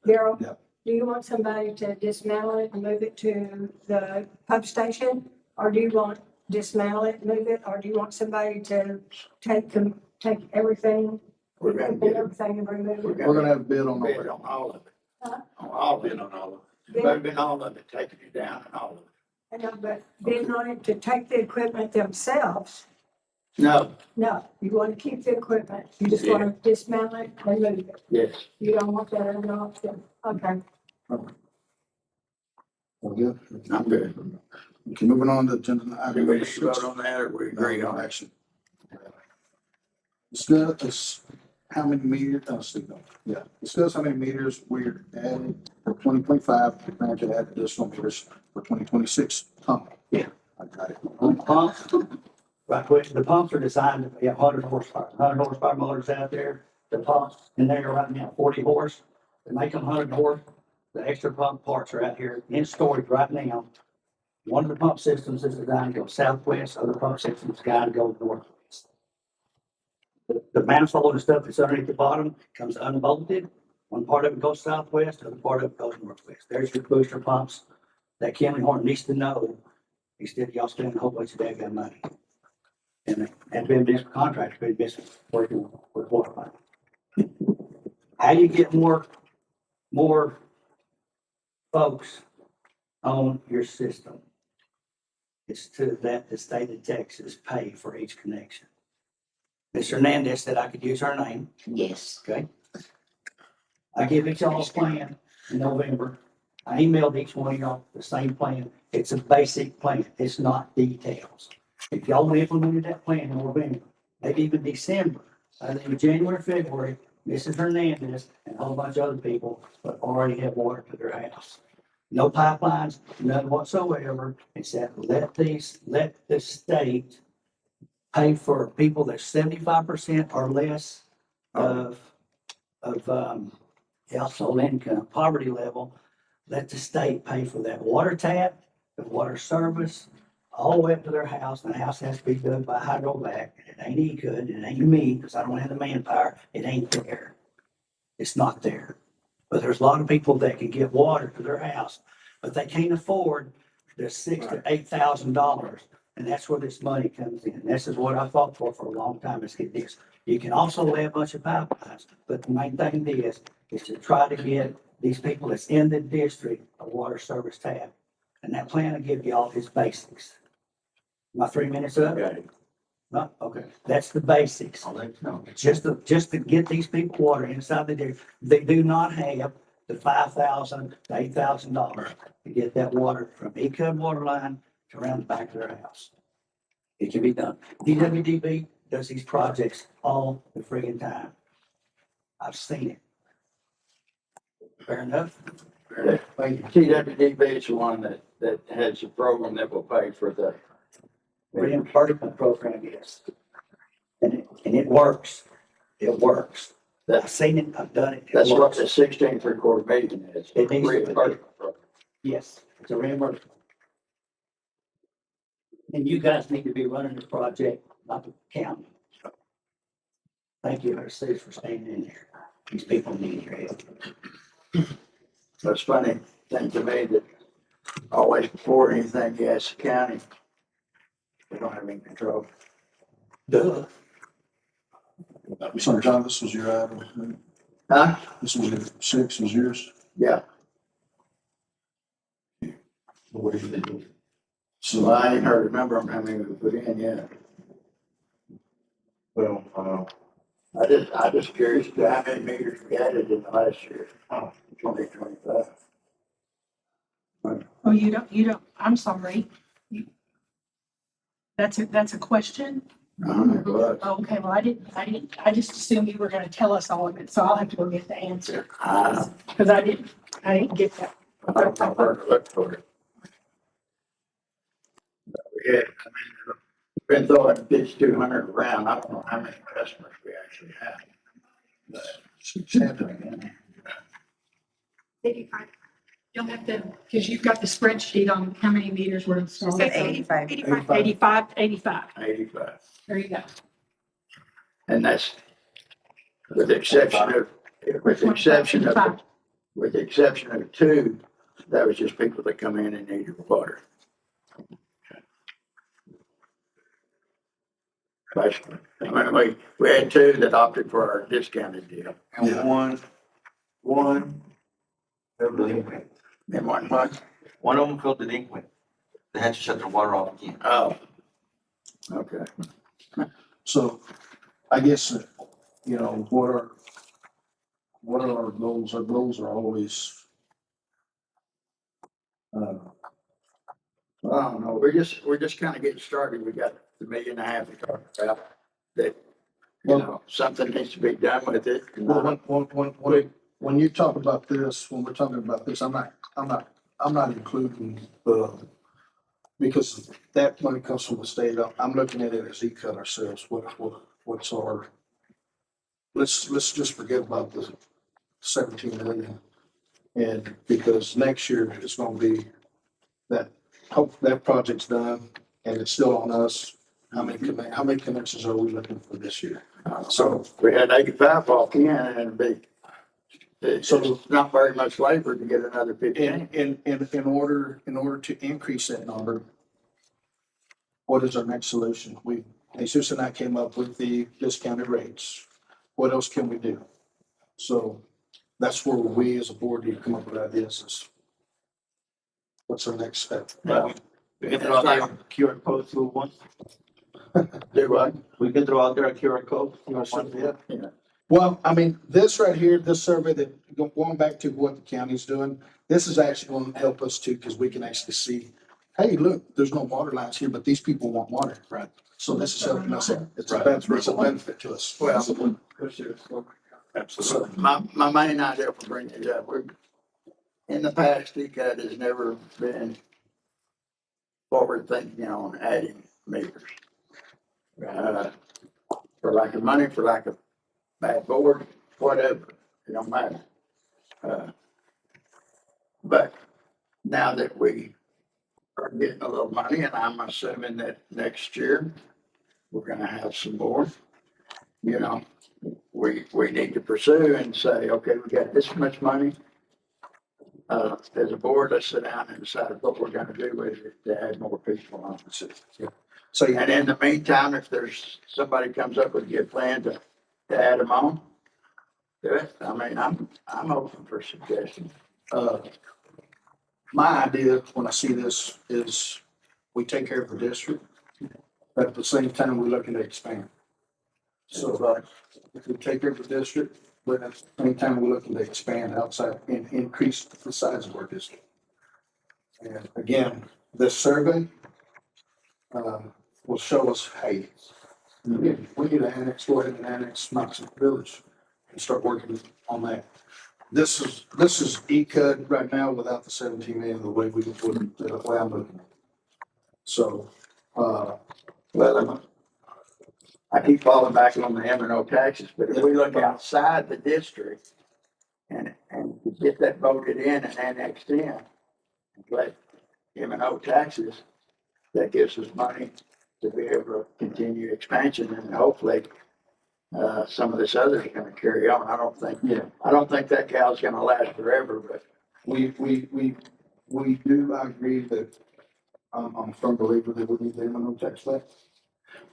Daryl, Yeah. do you want somebody to dismantle it and move it to the pump station? Or do you want dismantle it, move it, or do you want somebody to take everything, We're gonna get it. everything and remove it? We're gonna have a bid on Bid it. on all of it. Huh? On all of it. On all of Moving all of it, taking it down and all of it. I know, but bidding on it to take the equipment themselves, No, no, you want to keep the equipment, you just want to dismantle it and move it. yes. You don't want that as an option, okay. We're good. I'm good. Okay, moving on to agenda item Do we number need to 6. vote on that or we agree on it? action. Discuss how many meters, discuss how many meters we're adding for 2025, plan to add additional meters for 2026. Yeah. I got it. Pumps, right quick, the pumps are designed to be 100 horsepower motors out there. The pumps in there right now, 40 horse. They make them 100 horse. The extra pump parts are out here in storage right now. One of the pump systems is designed to go southwest, other pump systems is designed to go northwest. The manifold and stuff that's underneath the bottom comes unbolted. One part of it goes southwest, the other part of it goes northwest. There's your booster pumps that Kenley Horn needs to know. Instead, y'all spending a whole bunch of daggone money. And been this contractor, been busy working with water line. How you get more folks on your system? It's to that the state of Texas pay for each connection. Ms. Hernandez said I could use her name, Yes. okay? I give each y'all's plan in November. I emailed each one of y'all the same plan. It's a basic plan. It's not details. If y'all implemented that plan in November, maybe even December, I think January, February, Mrs. Hernandez and a whole bunch of other people would already have water to their house. No pipelines, none whatsoever. It's that let the state pay for people that's 75% or less of household income, poverty level. Let the state pay for that water tap, the water service, all the way up to their house. And the house has to be dug by hydrovac. It ain't ECUD, it ain't me, because I don't have the manpower. It ain't there. It's not there. But there's a lot of people that can get water to their house, but they can't afford the $6,000 to $8,000. And that's where this money comes in. This is what I fought for a long time, is get this. You can also lay a bunch of pipelines, but the main thing is to try to get these people that's in the district a water service tab. And that plan will give you all his basics. My 3 minutes up? Okay. No, okay, that's the basics. I'll let you know. Just to get these people water inside the district. They do not have the $5,000 to $8,000 to get that water from ECUD water line to around the back of their house. It can be done. DWDB does these projects all the friggin' time. I've seen it. Fair enough? TWDB is the one that has a program that will pay for the. Reimbursement program, yes. And it works. It works. I've seen it, I've done it. It That's what works. the 16.75 million is. It needs to be. Reimbursement program. Yes, it's a reimbursement. And you guys need to be running the project, not the county. Thank you, our cities, for staying in there. These people need your help. That's funny thing to me that always before anything, you ask the county. We don't have any control. Duh. So John, this was your item. Huh? This was your 6 was yours. Yeah. What do you think? So I ain't heard a number on how many we put in yet. Well, I just curious to how many meters we added in the last year. 2025. Oh, you don't, I'm sorry. That's a question? But Okay, well, I just assumed you were gonna tell us all of it, so I'll have to go get the answer. I Cause I didn't get that. don't know where to look for it. Yeah, been throwing ditch 200 around. I don't know how many customers we actually have. But You'll have to, cause you've got the spreadsheet on how many meters were installed. It's 85. 85. 85. There you go. And that's with the exception of, with the exception of, 85. with the exception of two, that was just people that come in and needed water. Basically, I mean, we had two that opted for our discounted deal. And one, delinquent. And one month, One of them fell delinquent. They had to shut their water off again. oh, okay. So I guess, what are our goals? Our goals are always, Well, I don't know, we're just kind of getting started. We got the 1.5 million to talk about that, something needs to be done with it. well, when you talk about this, when we're talking about this, I'm not including because that money comes from the state. I'm looking at it as ECUD ourselves. What's our, let's just forget about the 17 million. And because next year it's gonna be that, hope that project's done and it's still on us. How many connections are we looking for this year? So we had 85 off in and it'd be, So- it's not very much labor to get another 15. In order to increase that number, what is our next solution? Jesus and I came up with the discounted rates. What else can we do? So that's where we as a board need to come up with ideas is what's our next step? Well, We can throw out there a QR code through once. do what? We can throw out there a QR code. Yeah. Well, I mean, this right here, this survey that, going back to what the county's doing, this is actually going to help us too, because we can actually see, hey, look, there's no water lines here, but these people want water. Right. So this is helping us. It's a Right. benefit to us. Well, Absolutely. my main idea for bringing it up, in the past, ECUD has never been forward thinking on adding meters. For lack of money, for lack of bad board, whatever, it don't matter. But now that we are getting a little money, and I'm assuming that next year we're gonna have some more, we need to pursue and say, okay, we got this much money. As a board, let's sit down and decide what we're gonna do with it to add more people on the city. So And in the meantime, if there's, somebody comes up with a good plan to add them on, do it. I mean, I'm open for suggestions. my idea when I see this is we take care of the district, but at the same time, we're looking to expand. So if we take care of the district, but at the same time, we're looking to expand outside and increase the size of our district. And again, this survey will show us, hey, we need to annex, go ahead and annex Knoxville Village and start working on that. This is ECUD right now without the 17 million, the way we put it, the way I'm looking at it. So, Well, I keep falling back on the M and O taxes, but if we look outside the district and get that voted in and annexed in, and let M and O taxes, that gives us money to be able to continue expansion and hopefully some of this other is gonna carry on. I don't think that cow's gonna last forever, but we do, I agree that I'm a firm believer that we need the minimum tax rate.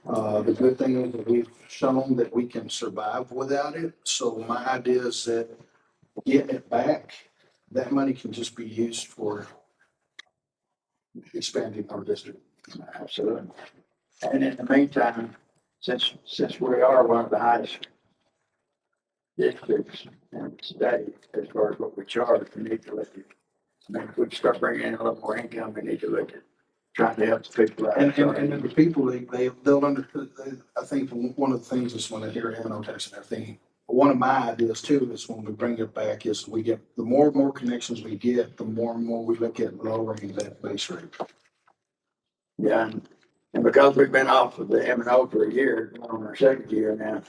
The good thing is that we've shown that we can survive without it. So my idea is that getting it back, that money can just be used for expanding our district. absolutely. And in the meantime, since we are one of the highest districts in the state, as far as what we charge, we need to look at, I mean, if we start bringing in a little more income, we need to look at trying to help the people out. And then the people, they'll I think one of the things is when they hear M&O tax and everything, one of my ideas too is when we bring it back is we get, the more and more connections we get, the more and more we look at lowering that base rate. Yeah, and because we've been off of the M&O for a year, on our second year now,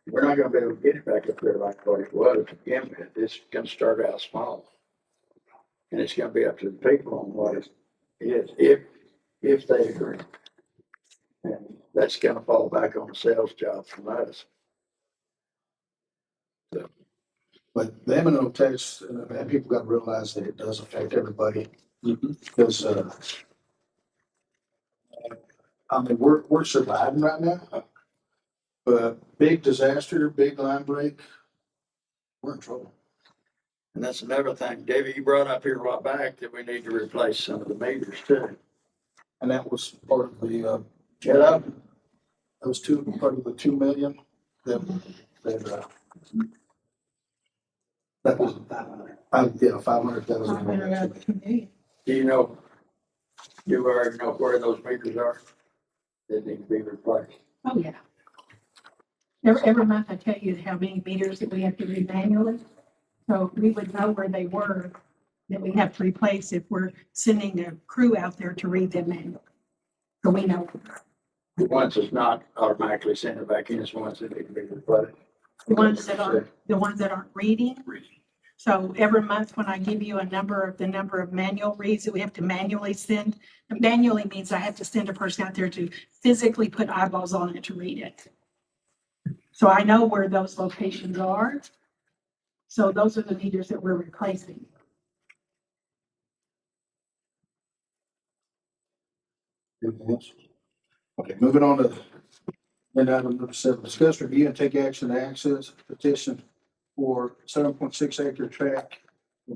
we're not gonna be able to get it back up there like what it was to begin with. It's gonna start out small. And it's gonna be up to the people on what it is, if they agree. And that's gonna fall back on the sales job from us. But the M&O tax, and people got to realize that it does affect everybody. Because, I mean, we're surviving right now. But big disaster, big line break, we're in trouble. And that's another thing, David, you brought up here a while back that we need to replace some of the meters too. And that was part of the, Yeah, that- those part of the 2 million that that was, yeah, 500,000. do you know, you already know where those meters are? That need to be replaced. Oh, yeah. Every month I tell you how many meters that we have to read manually. So we would know where they were that we have to replace if we're sending a crew out there to read them manually. So we know. The ones that's not automatically sent it back in is ones that need to be replaced. The ones that aren't reading. So every month when I give you the number of manual reads that we have to manually send, manually means I have to send a person out there to physically put eyeballs on it to read it. So I know where those locations are. So those are the meters that we're replacing. Anything else? Okay, moving on to agenda item number 7, discuss, review, and take action to access petition for 7.6 acre tract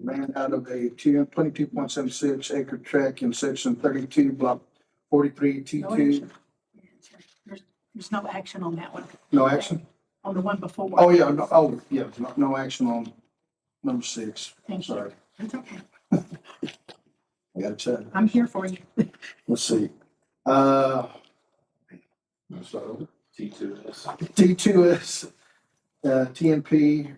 man out of a 22.76 acre tract in section 32, block 43 T2. There's no action on that one. No action? On the one before. Oh, yeah, no action on number 6. Thank you. Sorry, That's okay. I gotta check. I'm here for you. Let's see. So T2S, TNP,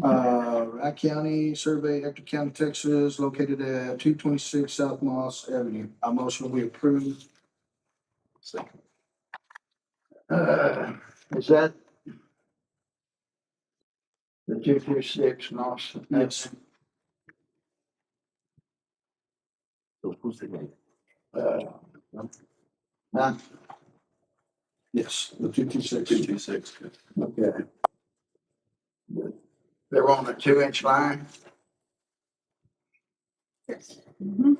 Wright County Survey, Ector County, Texas, located at 226 South Moss Avenue. I motion we approve. Is that the 226 Moss? Yes. Huh? Yes, the 226. Okay. They're on a 2-inch line Yes. and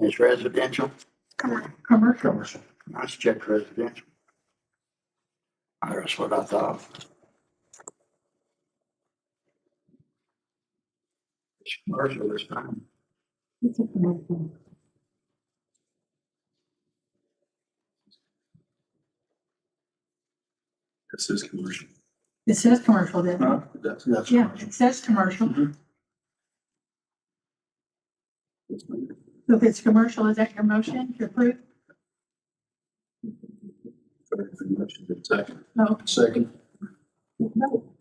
it's residential. Commercial. Let's check residential. That's what I thought. It's commercial this time. It's a commercial. It says commercial. It says commercial, doesn't it? That's Yeah, commercial. it says commercial. Mhm. So if it's commercial, is that your motion to approve? Second. No. Second. No.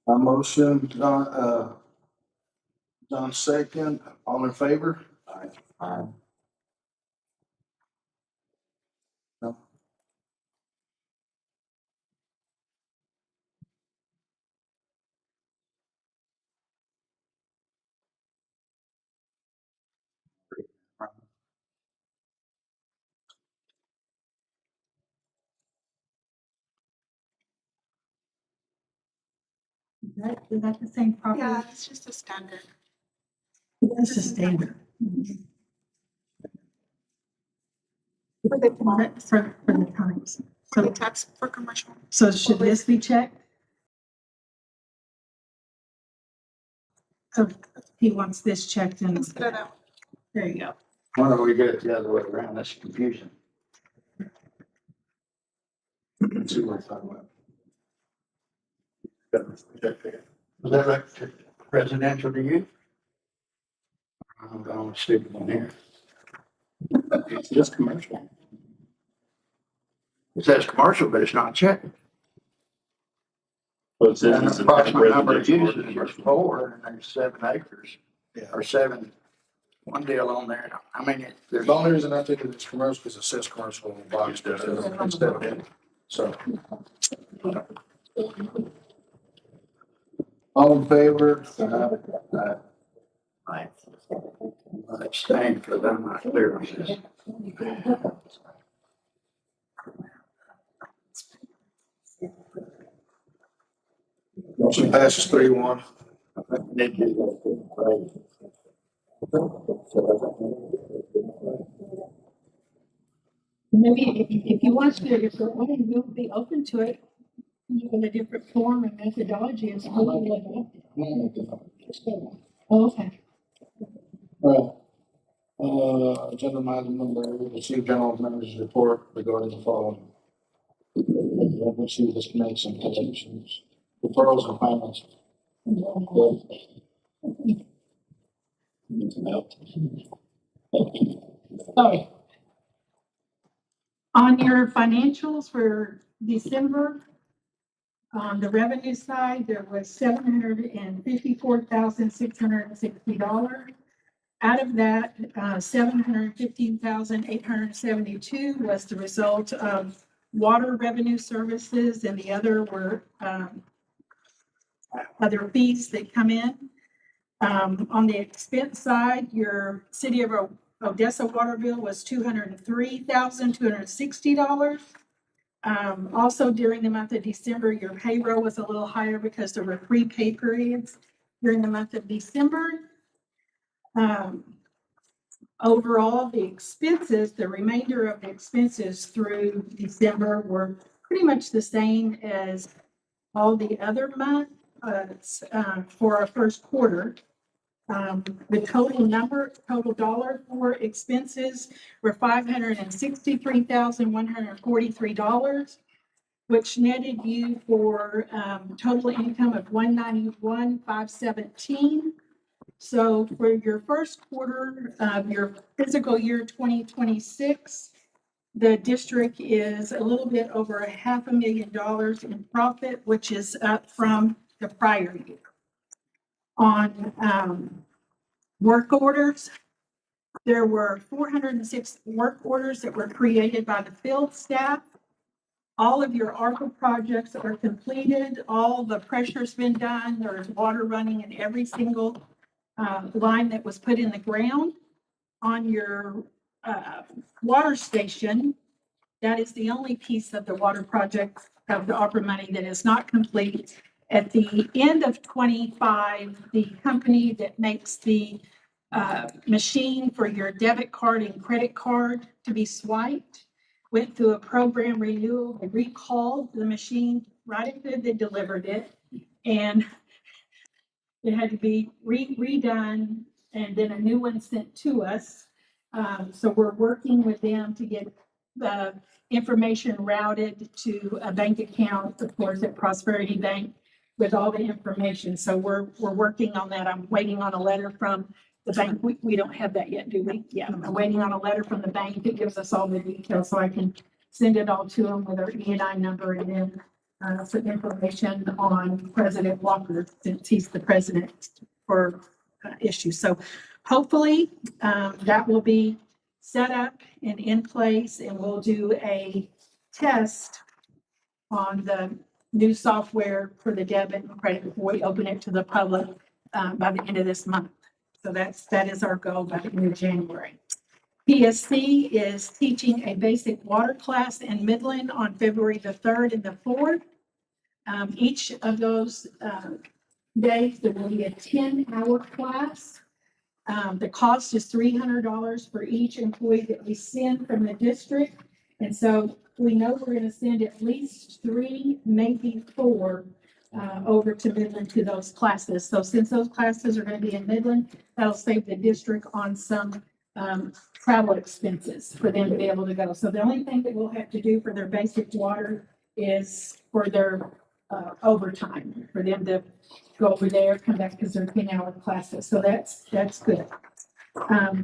My motion, John second, all in favor? Aye. No. Is that the same property? Yeah, it's just a standard. It's a standard. For the, For the times. for the So, tax for commercial. so should this be checked? So he wants this checked and Let's get it out. there you go. Why don't we get it the other way around? That's confusing. See what I'm talking about. Was that right? Residential to you? I'm going stupid one here. It's just commercial. It says commercial, but it's not checked. So it says And it's the an approximate number of residential or uses is commercial. 4, and there's 7 acres, Yeah. or 7, one deal on there. I mean, there's. The only reason I think it's commercial because it says commercial on the box instead of it. So. All in favor? I abstain for them, not clear on this. Motion passes 3-1. Need to do that. Maybe if you want to do it a different way, we'll be open to it. In a different form and methodology and so on. Oh, okay. All right. Agenda item number, receive general manager's report regarding the following. Let's see, this makes some contributions. Referrals and finances. Sorry. On your financials for December, on the revenue side, there was $754,660. Out of that, $715,872 was the result of water revenue services, and the other were other fees that come in. On the expense side, your City of Odessa water bill was $203,260. Also during the month of December, your payroll was a little higher because there were 3 pay periods during the month of December. Overall, the expenses, the remainder of the expenses through December were pretty much the same as all the other months for our first quarter. The total dollar for expenses were $563,143, which netted you for total income of $191,517. So for your first quarter of your fiscal year 2026, the district is a little bit over $500,000 in profit, which is up from the prior year. On work orders, there were 406 work orders that were created by the field staff. All of your ARPA projects are completed. All the pressure's been done. There's water running in every single line that was put in the ground. On your water station, that is the only piece of the water project of the ARPA money that is not complete. At the end of 25, the company that makes the machine for your debit card and credit card to be swiped went through a program renewal. They recalled the machine right after they delivered it, and it had to be redone and then a new one sent to us. So we're working with them to get the information routed to a bank account, of course, at Prosperity Bank with all the information. So we're working on that. I'm waiting on a letter from the bank. We don't have that yet, do we? Yeah, I'm waiting on a letter from the bank that gives us all the details so I can send it all to them with our E&I number and then some information on President Walker, since he's the president for issues. So hopefully that will be set up and in place, and we'll do a test on the new software for the debit and credit before we open it to the public by the end of this month. So that is our goal by the end of January. PSC is teaching a basic water class in Midland on February the 3rd and the 4th. Each of those days, there will be a 10-hour class. The cost is $300 for each employee that we send from the district. And so we know we're going to send at least 3, maybe 4 over to Midland to those classes. So since those classes are going to be in Midland, that'll save the district on some travel expenses for them to be able to go. So the only thing that we'll have to do for their basic water is for their overtime, for them to go over there, come back because they're 10-hour classes. So that's good.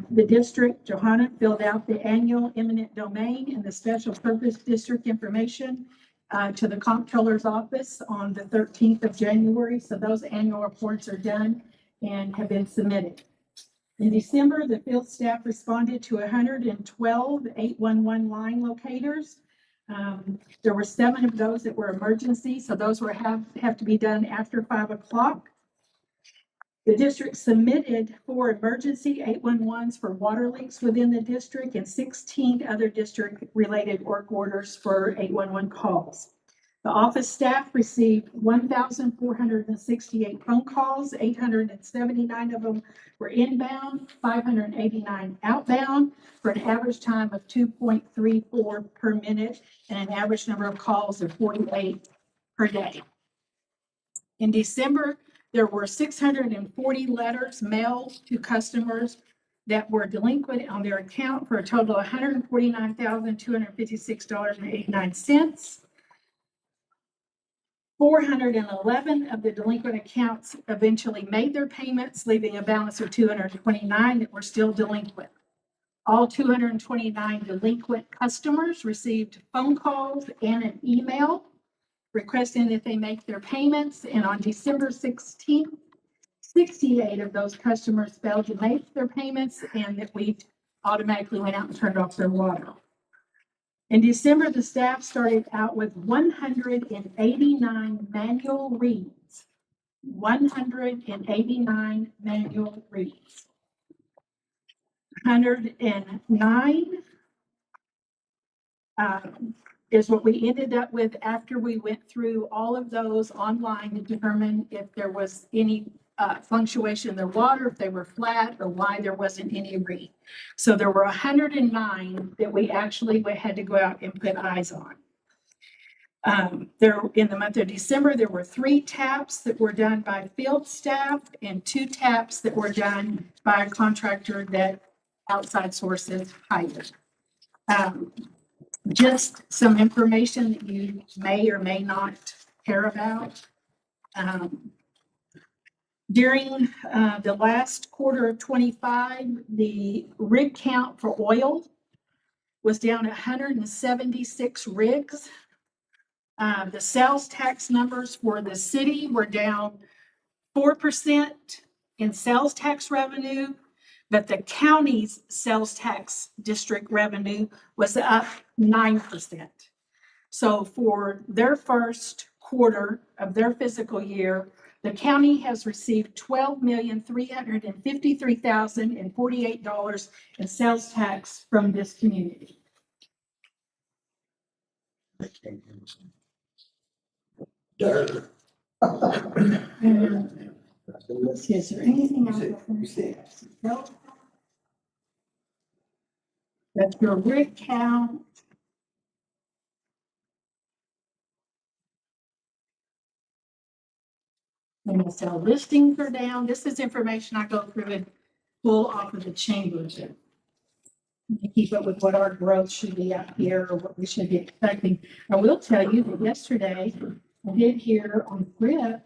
The district, Johanna, filled out the annual eminent domain and the special purpose district information to the comptroller's office on the 13th of January. So those annual reports are done and have been submitted. In December, the field staff responded to 112 811 line locators. There were 7 of those that were emergency, so those have to be done after 5 o'clock. The district submitted 4 emergency 811s for water leaks within the district and 16 other district-related work orders for 811 calls. The office staff received 1,468 phone calls, 879 of them were inbound, 589 outbound, for an average time of 2.34 per minute and an average number of calls of 48 per day. In December, there were 640 letters mailed to customers that were delinquent on their account for a total of $149,256.89. 411 of the delinquent accounts eventually made their payments, leaving a balance of 229 that were still delinquent. All 229 delinquent customers received phone calls and an email requesting that they make their payments. And on December 16th, 68 of those customers failed to make their payments and that we automatically went out and turned off their water. In December, the staff started out with 189 manual reads. 189 manual reads. 109 is what we ended up with after we went through all of those online to determine if there was any fluctuation in their water, if they were flat, or why there wasn't any read. So there were 109 that we actually had to go out and put eyes on. There, in the month of December, there were 3 taps that were done by field staff and 2 taps that were done by a contractor that outside sources hired. Just some information that you may or may not care about. During the last quarter of 25, the rig count for oil was down 176 rigs. The sales tax numbers for the city were down 4% in sales tax revenue, but the county's sales tax district revenue was up 9%. So for their first quarter of their fiscal year, the county has received $12,353,048 in sales tax from this community. Let's see, is there anything else? No. That's your rig count. And so listings are down. This is information I go through and pull off of the chambers. To keep up with what our growth should be out here or what we should be expecting. I will tell you that yesterday I did hear on Grip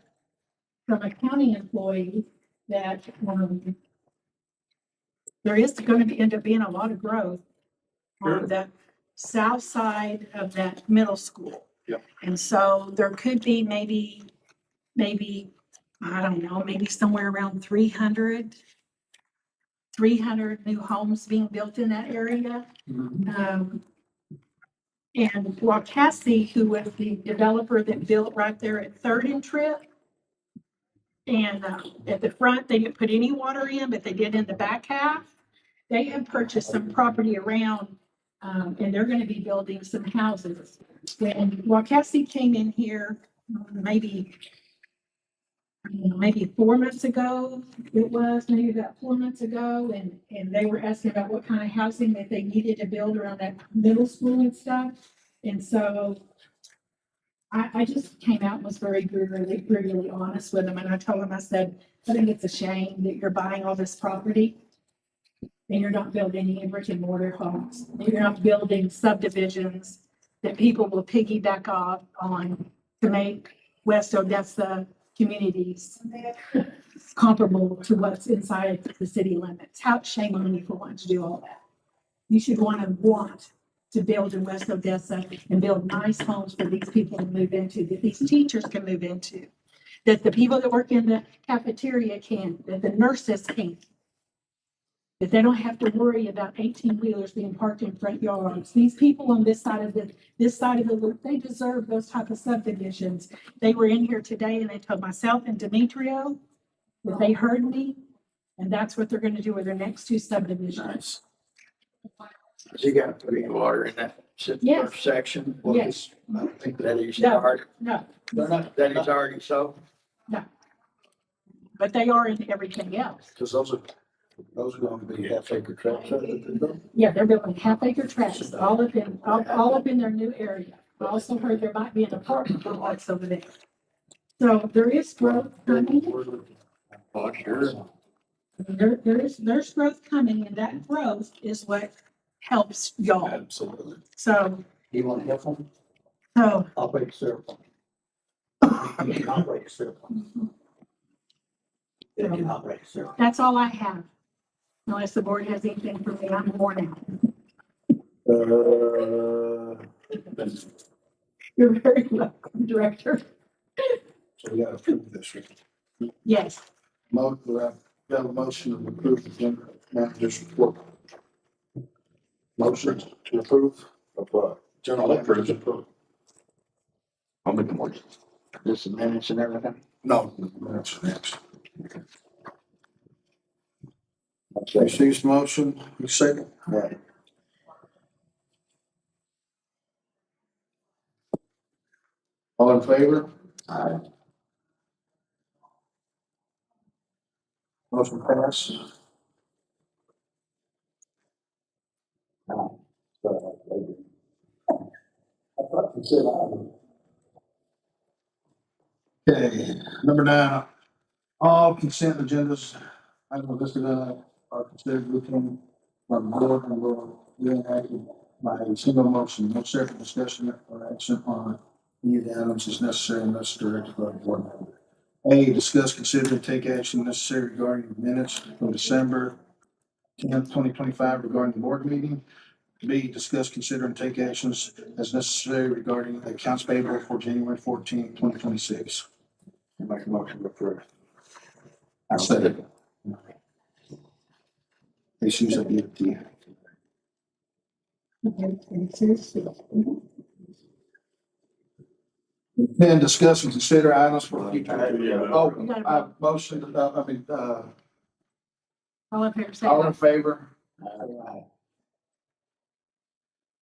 from a county employee that there is going to end up being a lot of growth on the south side of that middle school. Yep. And so there could be maybe, I don't know, maybe somewhere around 300 new homes being built in that area. And Wacassie, who was the developer that built right there at 3rd and Trip, and at the front, they didn't put any water in, but they did in the back half. They have purchased some property around, and they're going to be building some houses. When Wacassie came in here, maybe 4 months ago, maybe about 4 months ago, and they were asking about what kind of housing that they needed to build around that middle school and stuff. And so I just came out and was very brutally honest with them. And I told them, I said, I think it's a shame that you're buying all this property and you're not building any brick and mortar homes. You're not building subdivisions that people will piggyback off on to make West Odessa communities comparable to what's inside the city limits. How shame on you for wanting to do all that. You should want to build in West Odessa and build nice homes for these people to move into, that these teachers can move into, that the people that work in the cafeteria can, that the nurses can. That they don't have to worry about 18-wheelers being parked in front yards. These people on this side of the loop, they deserve those type of subdivisions. They were in here today and they told myself and Demetrio that they heard me, and that's what they're gonna do with their next two subdivisions. Nice. Has he got clean water in that Yes. first section? Yes. I don't think that he's No. already, No, that he's already sold. but they are in everything else. Cause those are going to be half-acre tracts. Yeah, they're building half-acre tracts all up in their new area. I also heard there might be an apartment complex over there. So there is growth coming. Oh, sure. There's growth coming, and that growth is what helps y'all. Absolutely. So, You want to help them? so, I'll break the syrup. You can operate the syrup. You can operate the syrup. that's all I have. Unless the board has anything for me, I'm worn out. You're very welcome, Director. So we gotta approve this. Right? Yes, We have a motion to approve the general manager's report. Motion to approve of what? General manager's report. I'll make a motion. Just the minutes and everything. No, that's next. Casey's motion, you second? Right. All in favor? Aye. Motion pass. I thought you said aye. Okay, number 9, all consent agendas, items listed are considered routine from the board and will be enacted by a single motion. No separate discussion or action on any of the items is necessary unless directed by the board member. A, discuss, consider, and take action necessary regarding minutes from December 10th, 2025 regarding the board meeting. B, discuss, consider, and take actions as necessary regarding the accounts payable for January 14th, 2026. Make a motion to approve. I'll say it. Jesus, I give it to you. Then discuss and consider items for future. Oh, motion, all in favor, say all in aye. favor? Aye.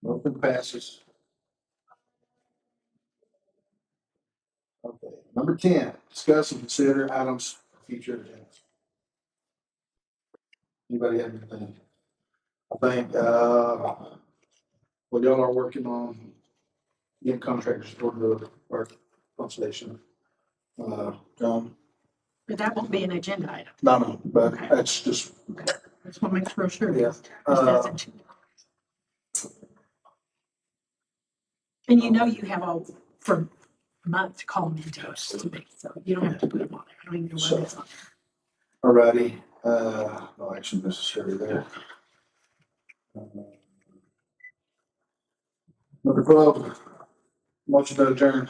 Motion passes. Okay, number 10, discuss and consider items for future agendas. Anybody have anything? I think, well, y'all are working on getting contractors for the our pump station. John? But that won't be an agenda item. No, but that's just, Just want to make real sure. Yeah. This doesn't. And you know you have all for a month to call them into us to me, so you don't have to put them on there. I don't even know why it's on there. alrighty, no action necessary there. Number 12, motion to adjourn.